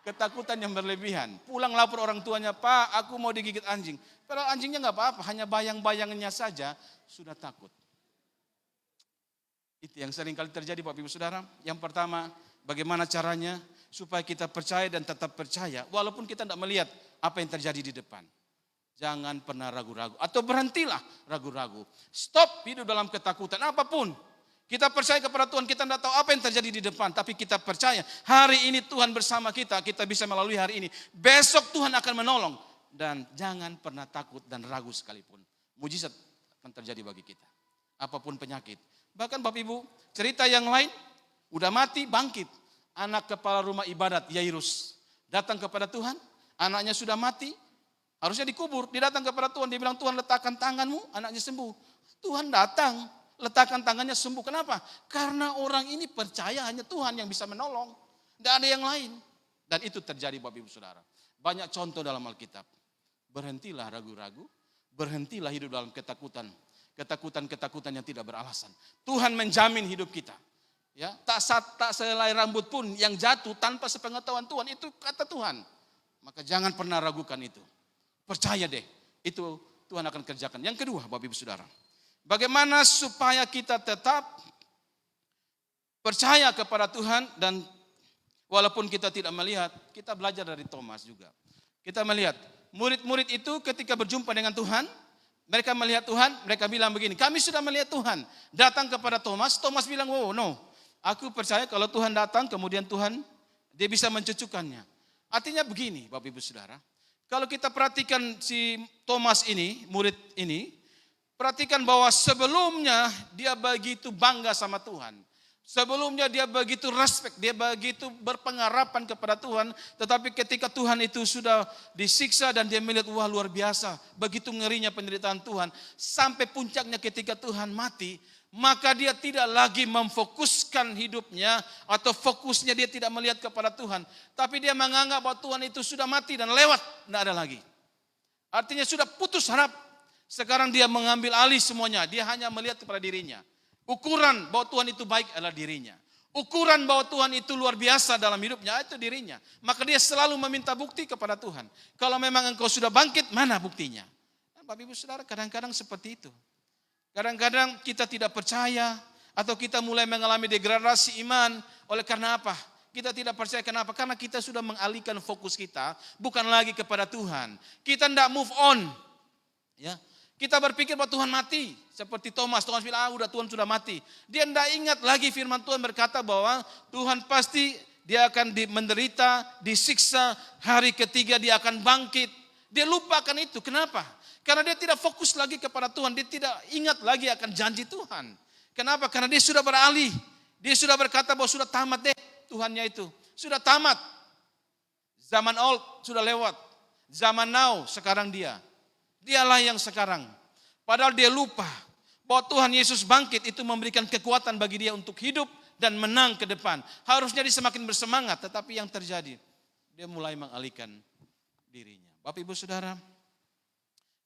E: Ketakutan yang berlebihan. Pulang lapor orang tuanya, Pak, aku mau digigit anjing. Padahal anjingnya nggak apa-apa, hanya bayang-bayangannya saja sudah takut. Itu yang sering kali terjadi Bapak Ibu Saudara. Yang pertama, bagaimana caranya supaya kita percaya dan tetap percaya walaupun kita tidak melihat apa yang terjadi di depan. Jangan pernah ragu-ragu atau berhentilah ragu-ragu. Stop hidup dalam ketakutan apapun. Kita percaya kepada Tuhan, kita tidak tahu apa yang terjadi di depan, tapi kita percaya hari ini Tuhan bersama kita, kita bisa melalui hari ini. Besok Tuhan akan menolong dan jangan pernah takut dan ragu sekalipun. Mujizat akan terjadi bagi kita. Apapun penyakit. Bahkan Bapak Ibu, cerita yang lain, udah mati bangkit. Anak kepala rumah ibadat Yairus datang kepada Tuhan, anaknya sudah mati, harusnya dikubur. Dia datang kepada Tuhan, dia bilang, Tuhan letakkan tanganmu, anaknya sembuh. Tuhan datang, letakkan tangannya sembuh. Kenapa? Karena orang ini percaya hanya Tuhan yang bisa menolong. Tidak ada yang lain. Dan itu terjadi Bapak Ibu Saudara. Banyak contoh dalam Alkitab. Berhentilah ragu-ragu, berhentilah hidup dalam ketakutan. Ketakutan-ketakutan yang tidak beralasan. Tuhan menjamin hidup kita. Ya, tak selai rambut pun yang jatuh tanpa sepengetahuan Tuhan, itu kata Tuhan. Maka jangan pernah ragukan itu. Percaya deh, itu Tuhan akan kerjakan. Yang kedua Bapak Ibu Saudara. Bagaimana supaya kita tetap percaya kepada Tuhan dan walaupun kita tidak melihat, kita belajar dari Thomas juga. Kita melihat murid-murid itu ketika berjumpa dengan Tuhan, mereka melihat Tuhan, mereka bilang begini, kami sudah melihat Tuhan. Datang kepada Thomas, Thomas bilang, oh no, aku percaya kalau Tuhan datang, kemudian Tuhan, dia bisa mencucukkannya. Artinya begini Bapak Ibu Saudara, kalau kita perhatikan si Thomas ini, murid ini, perhatikan bahwa sebelumnya dia begitu bangga sama Tuhan. Sebelumnya dia begitu respect, dia begitu berpengharapan kepada Tuhan. Tetapi ketika Tuhan itu sudah disiksa dan dia melihat, wah luar biasa. Begitu ngerinya penderitaan Tuhan. Sampai puncaknya ketika Tuhan mati, maka dia tidak lagi memfokuskan hidupnya. Atau fokusnya dia tidak melihat kepada Tuhan. Tapi dia menganggap bahwa Tuhan itu sudah mati dan lewat, tidak ada lagi. Artinya sudah putus harap. Sekarang dia mengambil alih semuanya. Dia hanya melihat kepada dirinya. Ukuran bahwa Tuhan itu baik adalah dirinya. Ukuran bahwa Tuhan itu luar biasa dalam hidupnya itu dirinya. Maka dia selalu meminta bukti kepada Tuhan. Kalau memang engkau sudah bangkit, mana buktinya? Nah, Bapak Ibu Saudara, kadang-kadang seperti itu. Kadang-kadang kita tidak percaya atau kita mulai mengalami degradasi iman. Oleh karena apa? Kita tidak percaya, kenapa? Karena kita sudah mengalihkan fokus kita bukan lagi kepada Tuhan. Kita tidak move on. Ya. Kita berpikir bahwa Tuhan mati. Seperti Thomas bilang, udah Tuhan sudah mati. Dia tidak ingat lagi firman Tuhan berkata bahwa Tuhan pasti dia akan menderita, disiksa, hari ketiga dia akan bangkit. Dia lupakan itu. Kenapa? Karena dia tidak fokus lagi kepada Tuhan. Dia tidak ingat lagi akan janji Tuhan. Kenapa? Karena dia sudah beralih. Dia sudah berkata bahwa sudah tamat deh Tuhannya itu. Sudah tamat. Zaman old sudah lewat. Zaman now sekarang dia. Dialah yang sekarang. Padahal dia lupa bahwa Tuhan Yesus bangkit itu memberikan kekuatan bagi dia untuk hidup dan menang ke depan. Harusnya dia semakin bersemangat, tetapi yang terjadi, dia mulai mengalihkan dirinya. Bapak Ibu Saudara,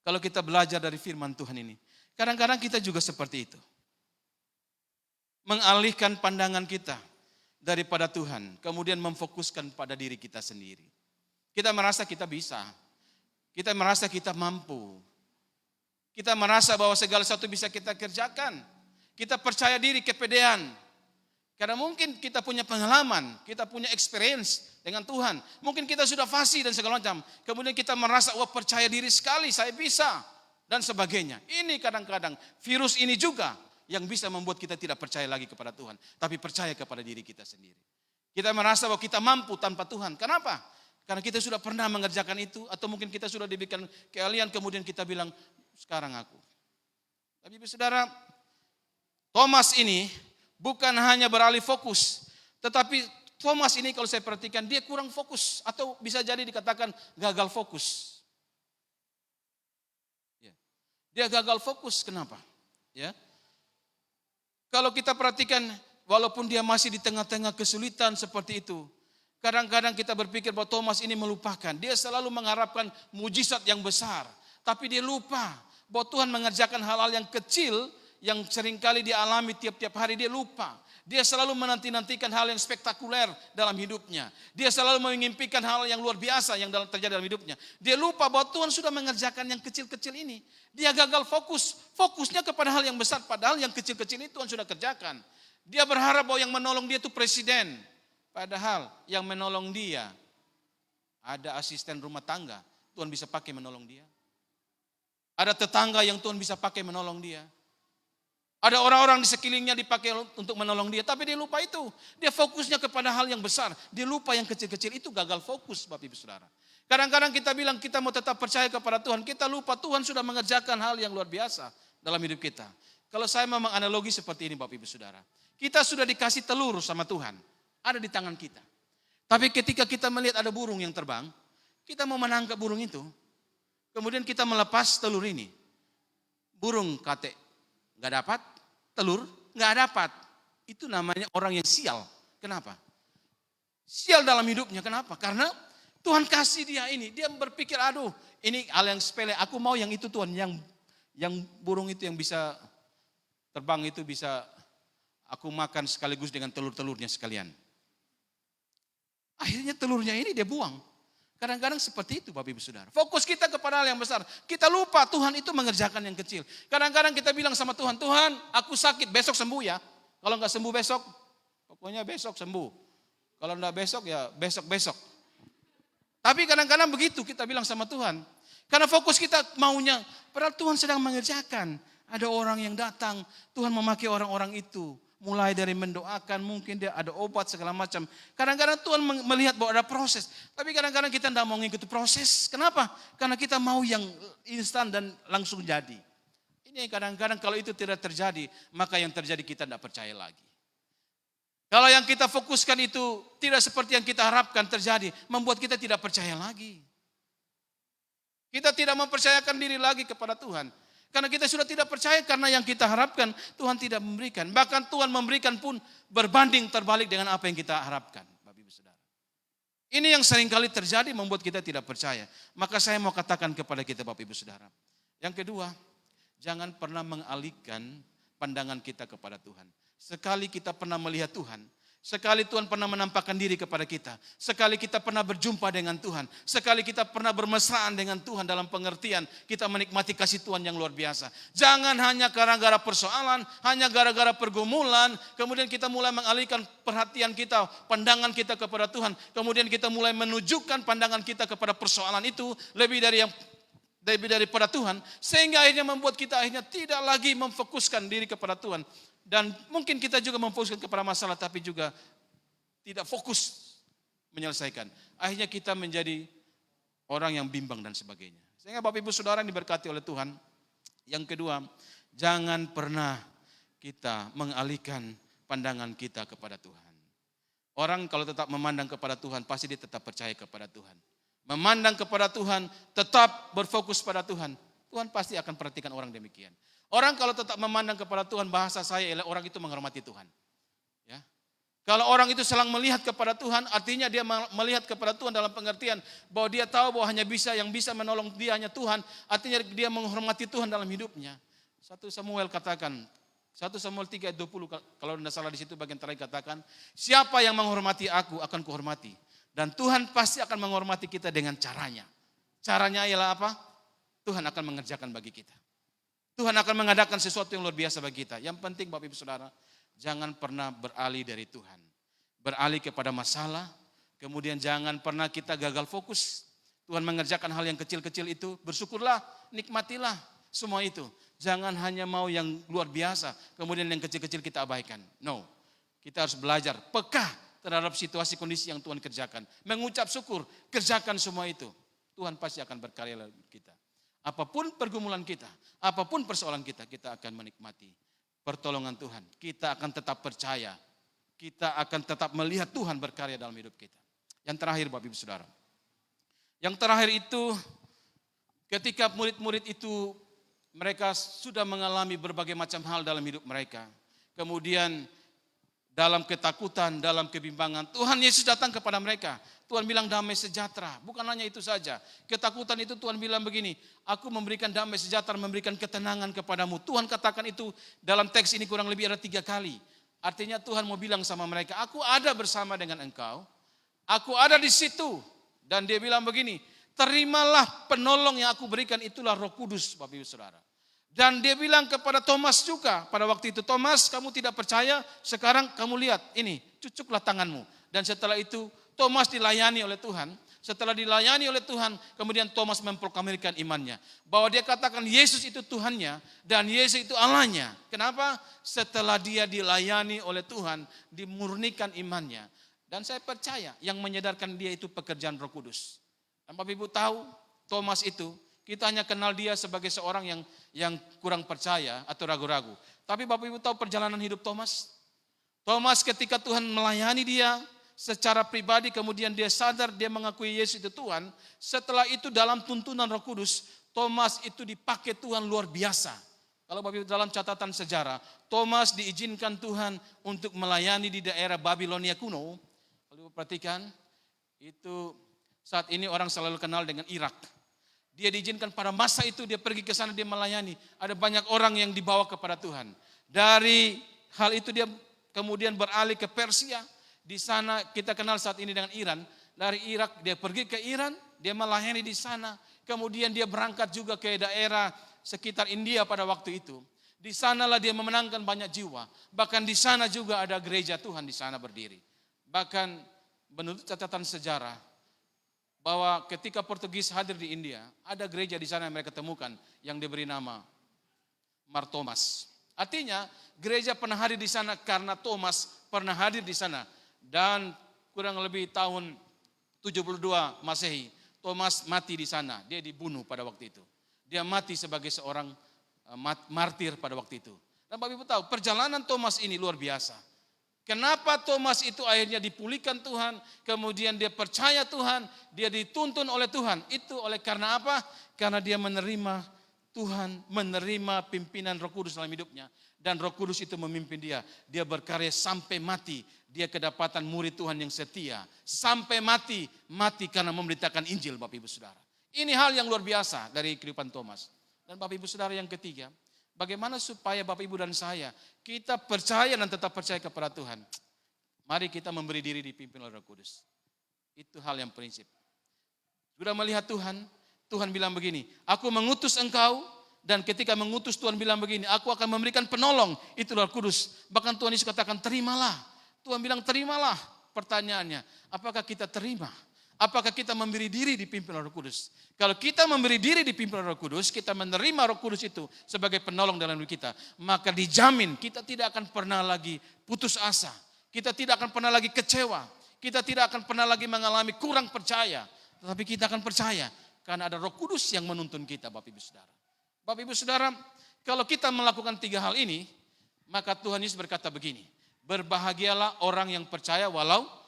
E: kalau kita belajar dari firman Tuhan ini, kadang-kadang kita juga seperti itu. Mengalihkan pandangan kita daripada Tuhan, kemudian memfokuskan pada diri kita sendiri. Kita merasa kita bisa. Kita merasa kita mampu. Kita merasa bahwa segala sesuatu bisa kita kerjakan. Kita percaya diri, kepedean. Karena mungkin kita punya pengalaman, kita punya experience dengan Tuhan. Mungkin kita sudah fasih dan segala macam. Kemudian kita merasa, wah percaya diri sekali, saya bisa. Dan sebagainya. Ini kadang-kadang virus ini juga yang bisa membuat kita tidak percaya lagi kepada Tuhan. Tapi percaya kepada diri kita sendiri. Kita merasa bahwa kita mampu tanpa Tuhan. Kenapa? Karena kita sudah pernah mengerjakan itu. Atau mungkin kita sudah diberikan keahlian. Kemudian kita bilang, sekarang aku. Tapi saudara, Thomas ini bukan hanya beralih fokus. Tetapi Thomas ini kalau saya perhatikan, dia kurang fokus. Atau bisa jadi dikatakan gagal fokus. Dia gagal fokus, kenapa? Ya. Kalau kita perhatikan, walaupun dia masih di tengah-tengah kesulitan seperti itu, kadang-kadang kita berpikir bahwa Thomas ini melupakan. Dia selalu mengharapkan mujizat yang besar. Tapi dia lupa bahwa Tuhan mengerjakan hal-hal yang kecil yang seringkali dia alami tiap-tiap hari, dia lupa. Dia selalu menanti-nantikan hal yang spektakuler dalam hidupnya. Dia selalu mengimpikan hal yang luar biasa yang terjadi dalam hidupnya. Dia lupa bahwa Tuhan sudah mengerjakan yang kecil-kecil ini. Dia gagal fokusnya kepada hal yang besar, padahal yang kecil-kecil ini Tuhan sudah kerjakan. Dia berharap bahwa yang menolong dia itu presiden, padahal yang menolong dia ada asisten rumah tangga, Tuhan bisa pakai menolong dia. Ada tetangga yang Tuhan bisa pakai menolong dia. Ada orang-orang di sekelilingnya dipakai untuk menolong dia, tapi dia lupa itu. Dia fokusnya kepada hal yang besar, dia lupa yang kecil-kecil, itu gagal fokus Bapak Ibu Saudara. Kadang-kadang kita bilang kita mau tetap percaya kepada Tuhan, kita lupa Tuhan sudah mengerjakan hal yang luar biasa dalam hidup kita. Kalau saya memang analogi seperti ini Bapak Ibu Saudara, kita sudah dikasih telur sama Tuhan, ada di tangan kita. Tapi ketika kita melihat ada burung yang terbang, kita mau menangkap burung itu, kemudian kita melepas telur ini. Burung kate nggak dapat, telur nggak dapat. Itu namanya orang yang sial. Kenapa? Sial dalam hidupnya. Kenapa? Karena Tuhan kasih dia ini. Dia berpikir, aduh ini hal yang sepele. Aku mau yang itu Tuhan. Yang burung itu yang bisa terbang itu bisa aku makan sekaligus dengan telur-telurnya sekalian. Akhirnya telurnya ini dia buang. Kadang-kadang seperti itu Bapak Ibu Saudara. Fokus kita kepada hal yang besar. Kita lupa Tuhan itu mengerjakan yang kecil. Kadang-kadang kita bilang sama Tuhan, Tuhan aku sakit, besok sembuh ya. Kalau enggak sembuh besok, pokoknya besok sembuh. Kalau enggak besok ya besok-besok. Tapi kadang-kadang begitu kita bilang sama Tuhan. Karena fokus kita maunya, padahal Tuhan sedang mengerjakan. Ada orang yang datang, Tuhan memakai orang-orang itu. Mulai dari mendoakan, mungkin dia ada obat segala macam. Kadang-kadang Tuhan melihat bahwa ada proses. Tapi kadang-kadang kita tidak mau mengikuti proses. Kenapa? Karena kita mau yang instan dan langsung jadi. Ini kadang-kadang kalau itu tidak terjadi, maka yang terjadi kita tidak percaya lagi. Kalau yang kita fokuskan itu tidak seperti yang kita harapkan terjadi, membuat kita tidak percaya lagi. Kita tidak mempercayakan diri lagi kepada Tuhan. Karena kita sudah tidak percaya karena yang kita harapkan Tuhan tidak memberikan. Bahkan Tuhan memberikan pun berbanding terbalik dengan apa yang kita harapkan. Bapak Ibu Saudara. Ini yang seringkali terjadi membuat kita tidak percaya. Maka saya mau katakan kepada kita Bapak Ibu Saudara. Yang kedua, jangan pernah mengalihkan pandangan kita kepada Tuhan. Sekali kita pernah melihat Tuhan, sekali Tuhan pernah menampakkan diri kepada kita, sekali kita pernah berjumpa dengan Tuhan, sekali kita pernah bermesraan dengan Tuhan dalam pengertian kita menikmati kasih Tuhan yang luar biasa. Jangan hanya gara-gara persoalan, hanya gara-gara pergumulan, kemudian kita mulai mengalihkan perhatian kita, pandangan kita kepada Tuhan, kemudian kita mulai menunjukkan pandangan kita kepada persoalan itu lebih daripada Tuhan, sehingga akhirnya membuat kita akhirnya tidak lagi memfokuskan diri kepada Tuhan. Dan mungkin kita juga memfokuskan kepada masalah tapi juga tidak fokus menyelesaikan. Akhirnya kita menjadi orang yang bimbang dan sebagainya. Sehingga Bapak Ibu Saudara yang diberkati oleh Tuhan. Yang kedua, jangan pernah kita mengalihkan pandangan kita kepada Tuhan. Orang kalau tetap memandang kepada Tuhan, pasti dia tetap percaya kepada Tuhan. Memandang kepada Tuhan, tetap berfokus pada Tuhan. Tuhan pasti akan perhatikan orang demikian. Orang kalau tetap memandang kepada Tuhan, bahasa saya ialah orang itu menghormati Tuhan. Ya. Kalau orang itu selalu melihat kepada Tuhan, artinya dia melihat kepada Tuhan dalam pengertian bahwa dia tahu bahwa yang bisa menolong dia hanya Tuhan, artinya dia menghormati Tuhan dalam hidupnya. 1 Samuel katakan, 1 Samuel 3:20 kalau tidak salah di situ bagian terakhir katakan, siapa yang menghormati aku akan kuhormati. Dan Tuhan pasti akan menghormati kita dengan caranya. Caranya ialah apa? Tuhan akan mengerjakan bagi kita. Tuhan akan mengadakan sesuatu yang luar biasa bagi kita. Yang penting Bapak Ibu Saudara, jangan pernah beralih dari Tuhan. Beralih kepada masalah, kemudian jangan pernah kita gagal fokus. Tuhan mengerjakan hal yang kecil-kecil itu, bersyukurlah, nikmatilah semua itu. Jangan hanya mau yang luar biasa, kemudian yang kecil-kecil kita abaikan. No, kita harus belajar peka terhadap situasi kondisi yang Tuhan kerjakan. Mengucap syukur, kerjakan semua itu. Tuhan pasti akan berkarya dalam kita. Apapun pergumulan kita, apapun persoalan kita, kita akan menikmati pertolongan Tuhan. Kita akan tetap percaya, kita akan tetap melihat Tuhan berkarya dalam hidup kita. Yang terakhir Bapak Ibu Saudara. Yang terakhir itu ketika murid-murid itu mereka sudah mengalami berbagai macam hal dalam hidup mereka. Kemudian dalam ketakutan, dalam kebimbangan. Tuhan Yesus datang kepada mereka. Tuhan bilang damai sejahtera. Bukan hanya itu saja. Ketakutan itu Tuhan bilang begini, aku memberikan damai sejahtera, memberikan ketenangan kepadamu. Tuhan katakan itu dalam teks ini kurang lebih ada 3 kali. Artinya Tuhan mau bilang sama mereka, aku ada bersama dengan engkau. Aku ada di situ. Dan dia bilang begini, terimalah penolong yang aku berikan, itulah Roh Kudus, Bapak Ibu Saudara. Dan dia bilang kepada Thomas juga pada waktu itu, Thomas, kamu tidak percaya, sekarang kamu lihat, ini cucuklah tanganmu. Dan setelah itu Thomas dilayani oleh Tuhan. Setelah dilayani oleh Tuhan, kemudian Thomas memproklamirkan imannya. Bahwa dia katakan Yesus itu Tuhannya dan Yesus itu Allahnya. Kenapa? Setelah dia dilayani oleh Tuhan, dimurnikan imannya. Dan saya percaya yang menyadarkan dia itu pekerjaan Roh Kudus. Dan Bapak Ibu tahu, Thomas itu, kita hanya kenal dia sebagai seorang yang kurang percaya atau ragu-ragu. Tapi Bapak Ibu tahu perjalanan hidup Thomas? Thomas ketika Tuhan melayani dia secara pribadi, kemudian dia sadar dia mengakui Yesus itu Tuhan. Setelah itu dalam tuntunan Roh Kudus, Thomas itu dipakai Tuhan luar biasa. Kalau Bapak Ibu dalam catatan sejarah, Thomas diizinkan Tuhan untuk melayani di daerah Babilonia kuno. Kalau Ibu perhatikan, itu saat ini orang selalu kenal dengan Irak. Dia diizinkan pada masa itu dia pergi ke sana, dia melayani. Ada banyak orang yang dibawa kepada Tuhan. Dari hal itu dia kemudian beralih ke Persia. Di sana kita kenal saat ini dengan Iran. Dari Irak dia pergi ke Iran, dia melayani di sana. Kemudian dia berangkat juga ke daerah sekitar India pada waktu itu. Di sanalah dia memenangkan banyak jiwa. Bahkan di sana juga ada gereja Tuhan di sana berdiri. Bahkan menurut catatan sejarah, bahwa ketika Portugis hadir di India, ada gereja di sana yang mereka temukan yang diberi nama Mar Thomas. Artinya gereja pernah hadir di sana karena Thomas pernah hadir di sana. Dan kurang lebih tahun 72 Masehi, Thomas mati di sana. Dia dibunuh pada waktu itu. Dia mati sebagai seorang martir pada waktu itu. Dan Bapak Ibu tahu perjalanan Thomas ini luar biasa. Kenapa Thomas itu akhirnya dipulihkan Tuhan, kemudian dia percaya Tuhan, dia dituntun oleh Tuhan. Itu oleh karena apa? Karena dia menerima Tuhan, menerima pimpinan Roh Kudus dalam hidupnya. Dan Roh Kudus itu memimpin dia. Dia berkarya sampai mati. Dia kedapatan murid Tuhan yang setia. Sampai mati karena memberitakan Injil, Bapak Ibu Saudara. Ini hal yang luar biasa dari kehidupan Thomas. Dan Bapak Ibu Saudara yang ketiga, bagaimana supaya Bapak Ibu dan saya, kita percaya dan tetap percaya kepada Tuhan. Mari kita memberi diri dipimpin oleh Roh Kudus. Itu hal yang prinsip. Sudah melihat Tuhan, Tuhan bilang begini, aku mengutus engkau, dan ketika mengutus Tuhan bilang begini, aku akan memberikan penolong, itu Roh Kudus. Bahkan Tuhan Yesus katakan terimalah. Tuhan bilang terimalah. Pertanyaannya, apakah kita terima? Apakah kita memberi diri dipimpin oleh Roh Kudus? Kalau kita memberi diri dipimpin oleh Roh Kudus, kita menerima Roh Kudus itu sebagai penolong dalam hidup kita, maka dijamin kita tidak akan pernah lagi putus asa. Kita tidak akan pernah lagi kecewa. Kita tidak akan pernah lagi mengalami kurang percaya. Tetapi kita akan percaya karena ada Roh Kudus yang menuntun kita, Bapak Ibu Saudara. Bapak Ibu Saudara, kalau kita melakukan 3 hal ini, maka Tuhan Yesus berkata begini, berbahagialah orang yang percaya walau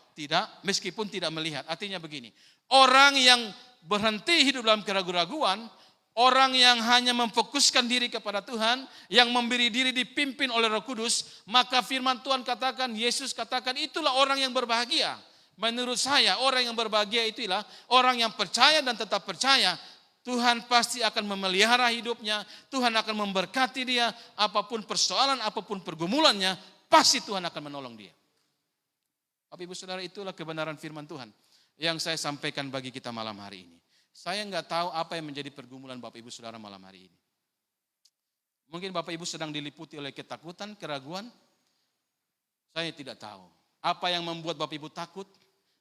E: meskipun tidak melihat. Artinya begini, orang yang berhenti hidup dalam keraguan-raguan, orang yang hanya memfokuskan diri kepada Tuhan, yang memberi diri dipimpin oleh Roh Kudus, maka firman Tuhan katakan, Yesus katakan, itulah orang yang berbahagia. Menurut saya, orang yang berbahagia itulah orang yang percaya dan tetap percaya. Tuhan pasti akan memelihara hidupnya, Tuhan akan memberkati dia, apapun persoalan, apapun pergumulannya, pasti Tuhan akan menolong dia. Bapak Ibu Saudara, itulah kebenaran firman Tuhan yang saya sampaikan bagi kita malam hari ini. Saya nggak tahu apa yang menjadi pergumulan Bapak Ibu Saudara malam hari ini. Mungkin Bapak Ibu sedang diliputi oleh ketakutan, keraguan. Saya tidak tahu. Apa yang membuat Bapak Ibu takut,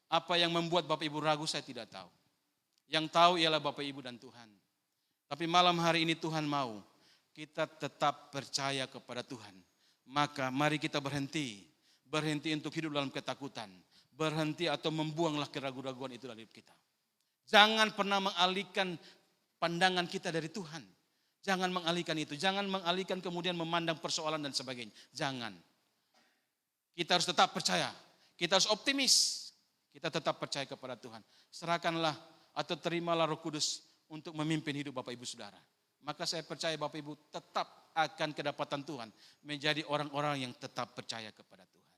E: apa yang membuat Bapak Ibu ragu, saya tidak tahu. Yang tahu ialah Bapak Ibu dan Tuhan. Tapi malam hari ini Tuhan mau kita tetap percaya kepada Tuhan. Maka mari kita berhenti untuk hidup dalam ketakutan. Berhenti atau membuanglah keraguan-raguan itu dari hidup kita. Jangan pernah mengalihkan pandangan kita dari Tuhan. Jangan mengalihkan itu. Jangan mengalihkan kemudian memandang persoalan dan sebagainya. Jangan. Kita harus tetap percaya. Kita harus optimis. Kita tetap percaya kepada Tuhan. Serahkanlah atau terimalah Roh Kudus untuk memimpin hidup Bapak Ibu Saudara. Maka saya percaya Bapak Ibu tetap akan kedapatan Tuhan menjadi orang-orang yang tetap percaya kepada Tuhan.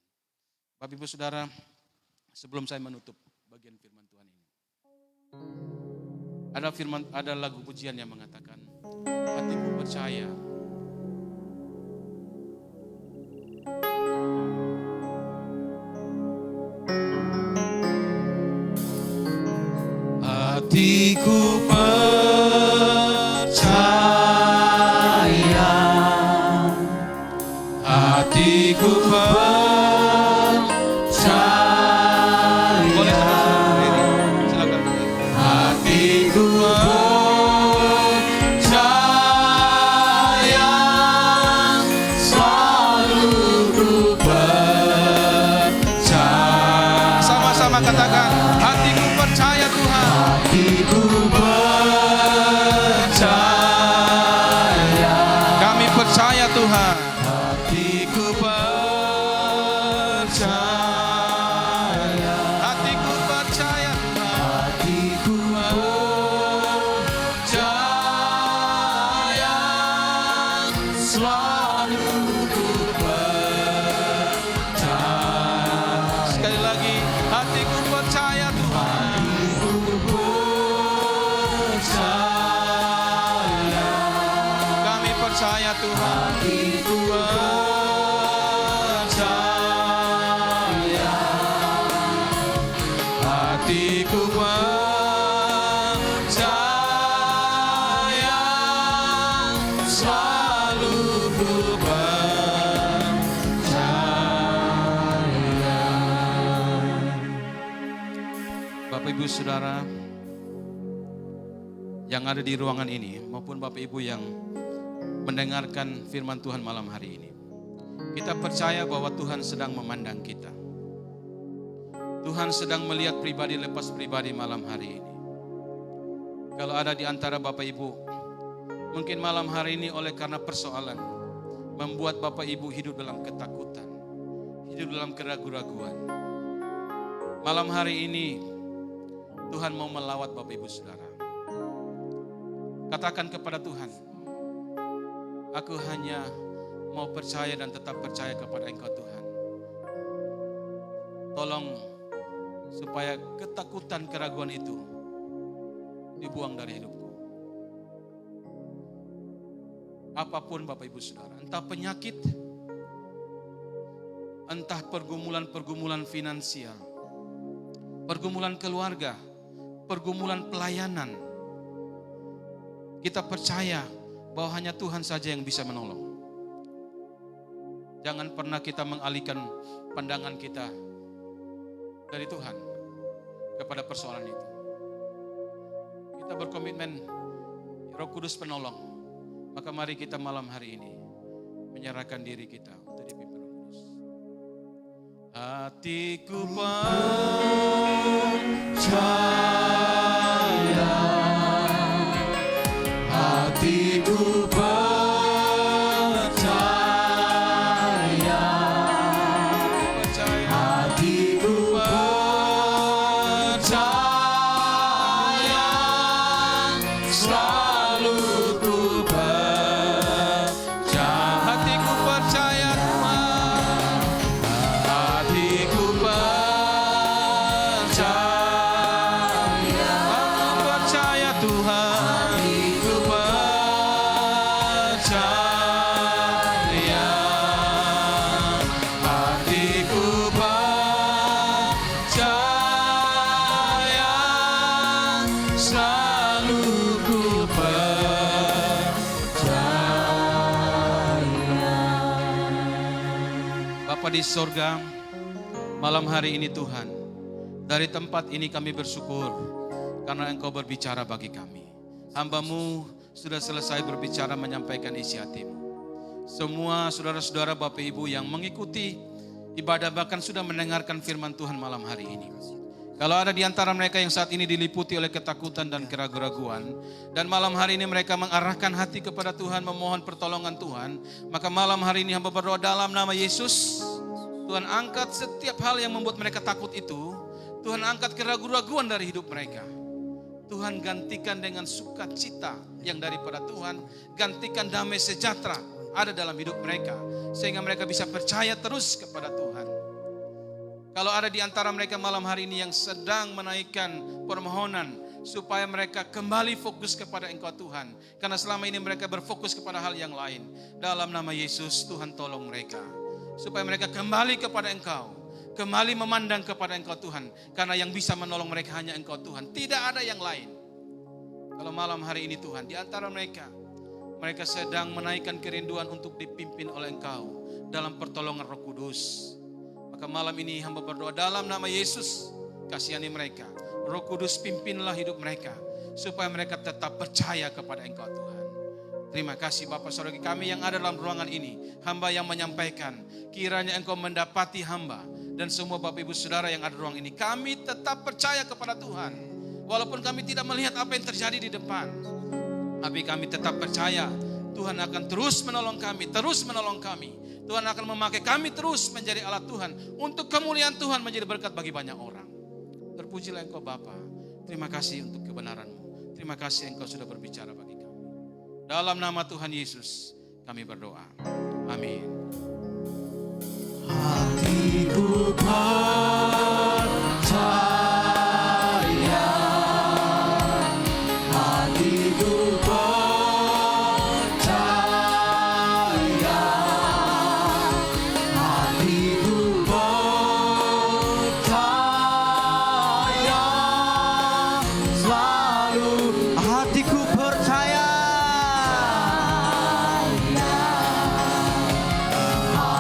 E: Bapak Ibu Saudara, sebelum saya menutup bagian firman Tuhan ini, ada lagu pujian yang mengatakan, hatiku percaya. Hatiku percaya, hatiku percaya. Boleh saudara berdiri, silakan berdiri. Hatiku percaya, selalu ku percaya. Sama-sama katakan, hatiku percaya Tuhan. Hatiku percaya, kami percaya Tuhan. Hatiku percaya, hatiku percaya Tuhan. Hatiku percaya, selalu ku percaya. Sekali lagi, hatiku percaya Tuhan. Kami percaya Tuhan. Hatiku percaya, hatiku percaya, selalu ku percaya. Bapak Ibu Saudara yang ada di ruangan ini maupun Bapak Ibu yang mendengarkan firman Tuhan malam hari ini, kita percaya bahwa Tuhan sedang memandang kita. Tuhan sedang melihat pribadi lepas pribadi malam hari ini. Kalau ada di antara Bapak Ibu, mungkin malam hari ini oleh karena persoalan membuat Bapak Ibu hidup dalam ketakutan, hidup dalam keraguan-raguan. Malam hari ini Tuhan mau melawat Bapak Ibu Saudara. Katakan kepada Tuhan, aku hanya mau percaya dan tetap percaya kepada Engkau Tuhan. Tolong supaya ketakutan, keraguan itu dibuang dari hidupku. Apapun Bapak Ibu Saudara, entah penyakit, entah pergumulan-pergumulan finansial, pergumulan keluarga, pergumulan pelayanan, kita percaya bahwa hanya Tuhan saja yang bisa menolong. Jangan pernah kita mengalihkan pandangan kita dari Tuhan kepada persoalan itu. Kita berkomitmen, Roh Kudus penolong. Maka mari kita malam hari ini menyerahkan diri kita untuk dipimpin Roh Kudus. Hatiku percaya, hatiku percaya, hatiku percaya, selalu ku percaya. Hatiku percaya Tuhan, hatiku percaya, aku percaya Tuhan. Bapa di sorga, malam hari ini Tuhan, dari tempat ini kami bersyukur karena Engkau berbicara bagi kami. Hamba-Mu sudah selesai berbicara menyampaikan isi hati-Mu. Semua saudara-saudara Bapak Ibu yang mengikuti ibadah bahkan sudah mendengarkan firman Tuhan malam hari ini. Kalau ada di antara mereka yang saat ini diliputi oleh ketakutan dan keraguan-raguan, dan malam hari ini mereka mengarahkan hati kepada Tuhan, memohon pertolongan Tuhan, maka malam hari ini hamba berdoa dalam nama Yesus, Tuhan angkat setiap hal yang membuat mereka takut itu, Tuhan angkat keraguan-raguan dari hidup mereka. Tuhan gantikan dengan sukacita yang daripada Tuhan, gantikan damai sejahtera ada dalam hidup mereka, sehingga mereka bisa percaya terus kepada Tuhan. Kalau ada di antara mereka malam hari ini yang sedang menaikkan permohonan supaya mereka kembali fokus kepada Engkau Tuhan. Karena selama ini mereka berfokus kepada hal yang lain. Dalam nama Yesus, Tuhan tolong mereka. Supaya mereka kembali kepada Engkau. Kembali memandang kepada Engkau Tuhan. Karena yang bisa menolong mereka hanya Engkau Tuhan. Tidak ada yang lain. Kalau malam hari ini Tuhan, di antara mereka sedang menaikkan kerinduan untuk dipimpin oleh Engkau dalam pertolongan Roh Kudus. Maka malam ini hamba berdoa dalam nama Yesus, kasihani mereka. Roh Kudus pimpinlah hidup mereka, supaya mereka tetap percaya kepada Engkau Tuhan. Terima kasih Bapak Saudara kami yang ada dalam ruangan ini. Hamba yang menyampaikan, kiranya Engkau mendapati hamba dan semua Bapak Ibu Saudara yang ada di ruang ini. Kami tetap percaya kepada Tuhan. Walaupun kami tidak melihat apa yang terjadi di depan. Tapi kami tetap percaya Tuhan akan terus menolong kami, terus menolong kami. Tuhan akan memakai kami terus menjadi alat Tuhan. Untuk kemuliaan Tuhan menjadi berkat bagi banyak orang. Terpujilah Engkau Bapa. Terima kasih untuk kebenaran-Mu. Terima kasih Engkau sudah berbicara bagi kami. Dalam nama Tuhan Yesus kami berdoa. Amin.
A: Hatiku percaya, hatiku percaya, hatiku percaya, selalu
D: Hatiku percaya.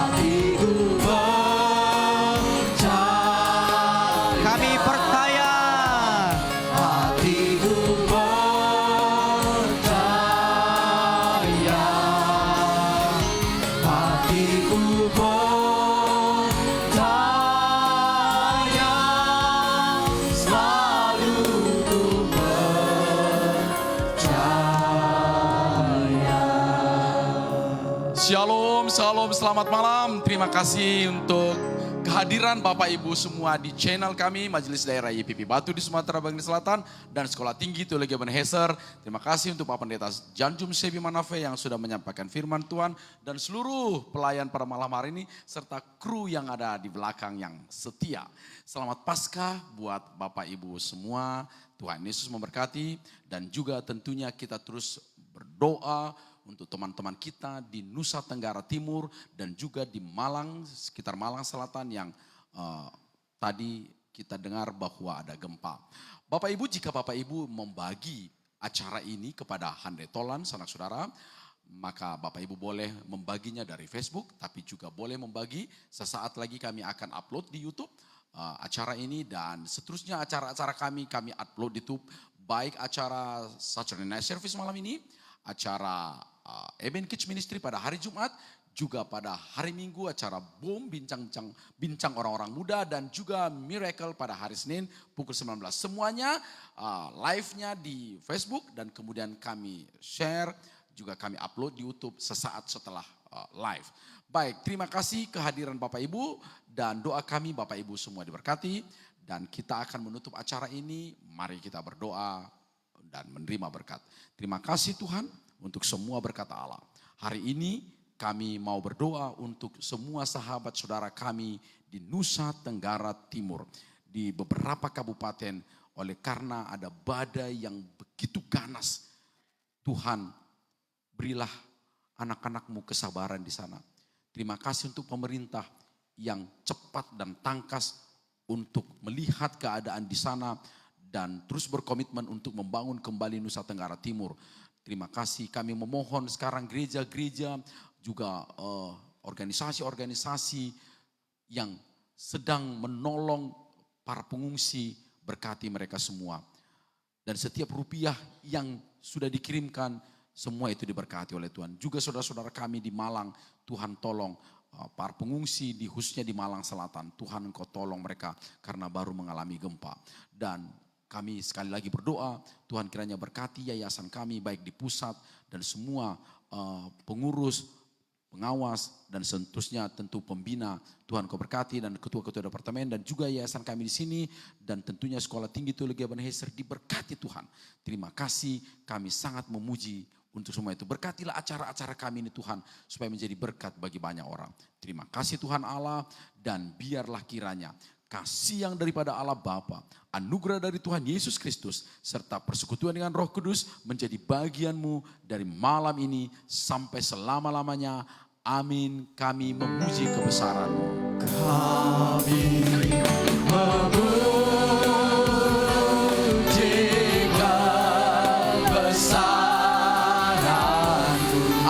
A: hatiku percaya.
D: Kami percaya.
A: Hatiku percaya, hatiku percaya, selalu ku percaya.
F: Shalom, shalom, selamat malam. Terima kasih untuk kehadiran Bapak Ibu semua di channel kami, Majelis Daerah YPP Batu di Sumatera Bagian Selatan dan Sekolah Tinggi Teologi Ebenezer. Terima kasih untuk Pak Pendeta Janjum Sebi Manafe yang sudah menyampaikan firman Tuhan dan seluruh pelayan pada malam hari ini serta kru yang ada di belakang yang setia. Selamat Paskah buat Bapak Ibu semua. Tuhan Yesus memberkati dan juga tentunya kita terus berdoa untuk teman-teman kita di Nusa Tenggara Timur dan juga di Malang, sekitar Malang Selatan yang tadi kita dengar bahwa ada gempa. Bapak Ibu, jika Bapak Ibu membagi acara ini kepada handai tolan, sanak saudara, maka Bapak Ibu boleh membaginya dari Facebook, tapi juga boleh membagi sesaat lagi kami akan upload di YouTube acara ini dan seterusnya acara-acara kami upload di YouTube, baik acara Saturday Night Service malam ini, acara Eben Kids Ministry pada hari Jumat, juga pada hari Minggu acara Boom bincang orang-orang muda dan juga Miracle pada hari Senin pukul 19. Semuanya live-nya di Facebook dan kemudian kami share, juga kami upload di YouTube sesaat setelah live. Baik, terima kasih kehadiran Bapak Ibu dan doa kami Bapak Ibu semua diberkati dan kita akan menutup acara ini. Mari kita berdoa dan menerima berkat. Terima kasih Tuhan untuk semua berkat Allah. Hari ini kami mau berdoa untuk semua sahabat saudara kami di Nusa Tenggara Timur. Di beberapa kabupaten oleh karena ada badai yang begitu ganas. Tuhan berilah anak-anakmu kesabaran di sana. Terima kasih untuk pemerintah yang cepat dan tangkas untuk melihat keadaan di sana dan terus berkomitmen untuk membangun kembali Nusa Tenggara Timur. Terima kasih, kami memohon sekarang gereja-gereja juga organisasi-organisasi yang sedang menolong para pengungsi, berkati mereka semua. Dan setiap rupiah yang sudah dikirimkan, semua itu diberkati oleh Tuhan. Juga saudara-saudara kami di Malang, Tuhan tolong para pengungsi khususnya di Malang Selatan. Tuhan Engkau tolong mereka karena baru mengalami gempa. Dan kami sekali lagi berdoa, Tuhan kiranya berkati yayasan kami baik di pusat dan semua pengurus, pengawas dan seterusnya tentu pembina. Tuhan Kau berkati dan ketua-ketua departemen dan juga yayasan kami di sini dan tentunya Sekolah Tinggi Teologi Ebenezer diberkati Tuhan. Terima kasih, kami sangat memuji untuk semua itu. Berkatilah acara-acara kami ini Tuhan supaya menjadi berkat bagi banyak orang. Terima kasih Tuhan Allah dan biarlah kiranya kasih yang daripada Allah Bapa, anugerah dari Tuhan Yesus Kristus, serta persekutuan dengan Roh Kudus menjadi bagianmu dari malam ini sampai selama-lamanya. Amin. Kami memuji kebesaran-Mu.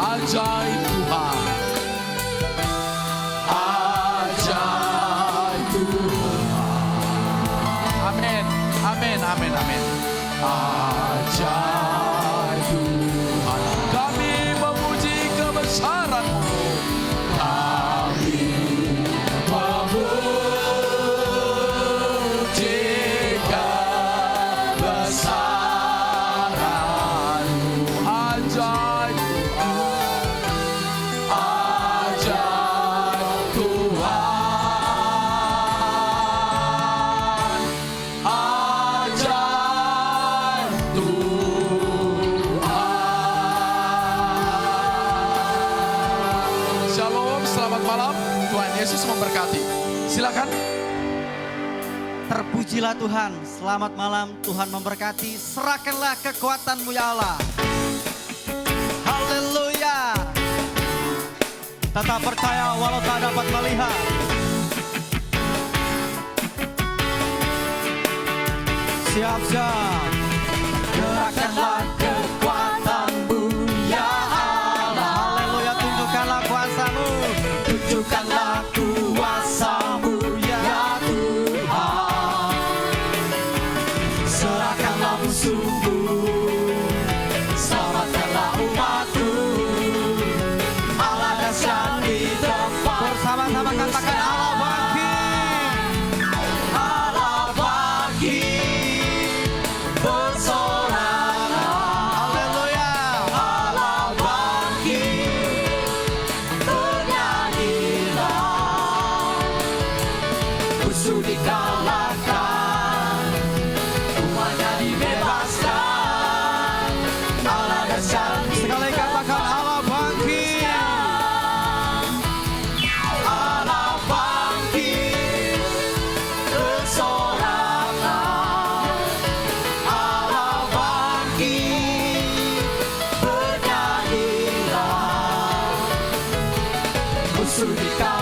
F: Ajaib Tuhan. Ajaib Tuhan. Amin. Amin. Amin. Amin. Ajaib Tuhan. Kami memuji kebesaran-Mu. Kami memuji kebesaran-Mu. Ajaib Shalom, selamat malam. Tuhan Yesus memberkati. Silakan.
D: Terpujilah Tuhan, selamat malam, Tuhan memberkati. Serahkanlah kekuatan-Mu ya Allah. Haleluya. Tetap percaya walau tak dapat melihat. Siap-siap. Gerakkanlah kekuatan-Mu ya Allah. Haleluya, tunjukkanlah kuasa-Mu. Tunjukkanlah kuasa-Mu ya Tuhan. Serahkanlah musuh-Mu, selamatkanlah umat-Mu. Allah dahsyat di depan. Bersama-sama katakan Allah bangkit. Allah bangkit. Bersoraklah. Haleluya. Allah bangkit. Bernyanyilah. Musuh dikalahkan. Umatnya dibebaskan. Allah dahsyat. Sekali katakan Allah bangkit. Allah bangkit. Bersoraklah. Allah bangkit. Bernyanyilah. Musuh dikalahkan.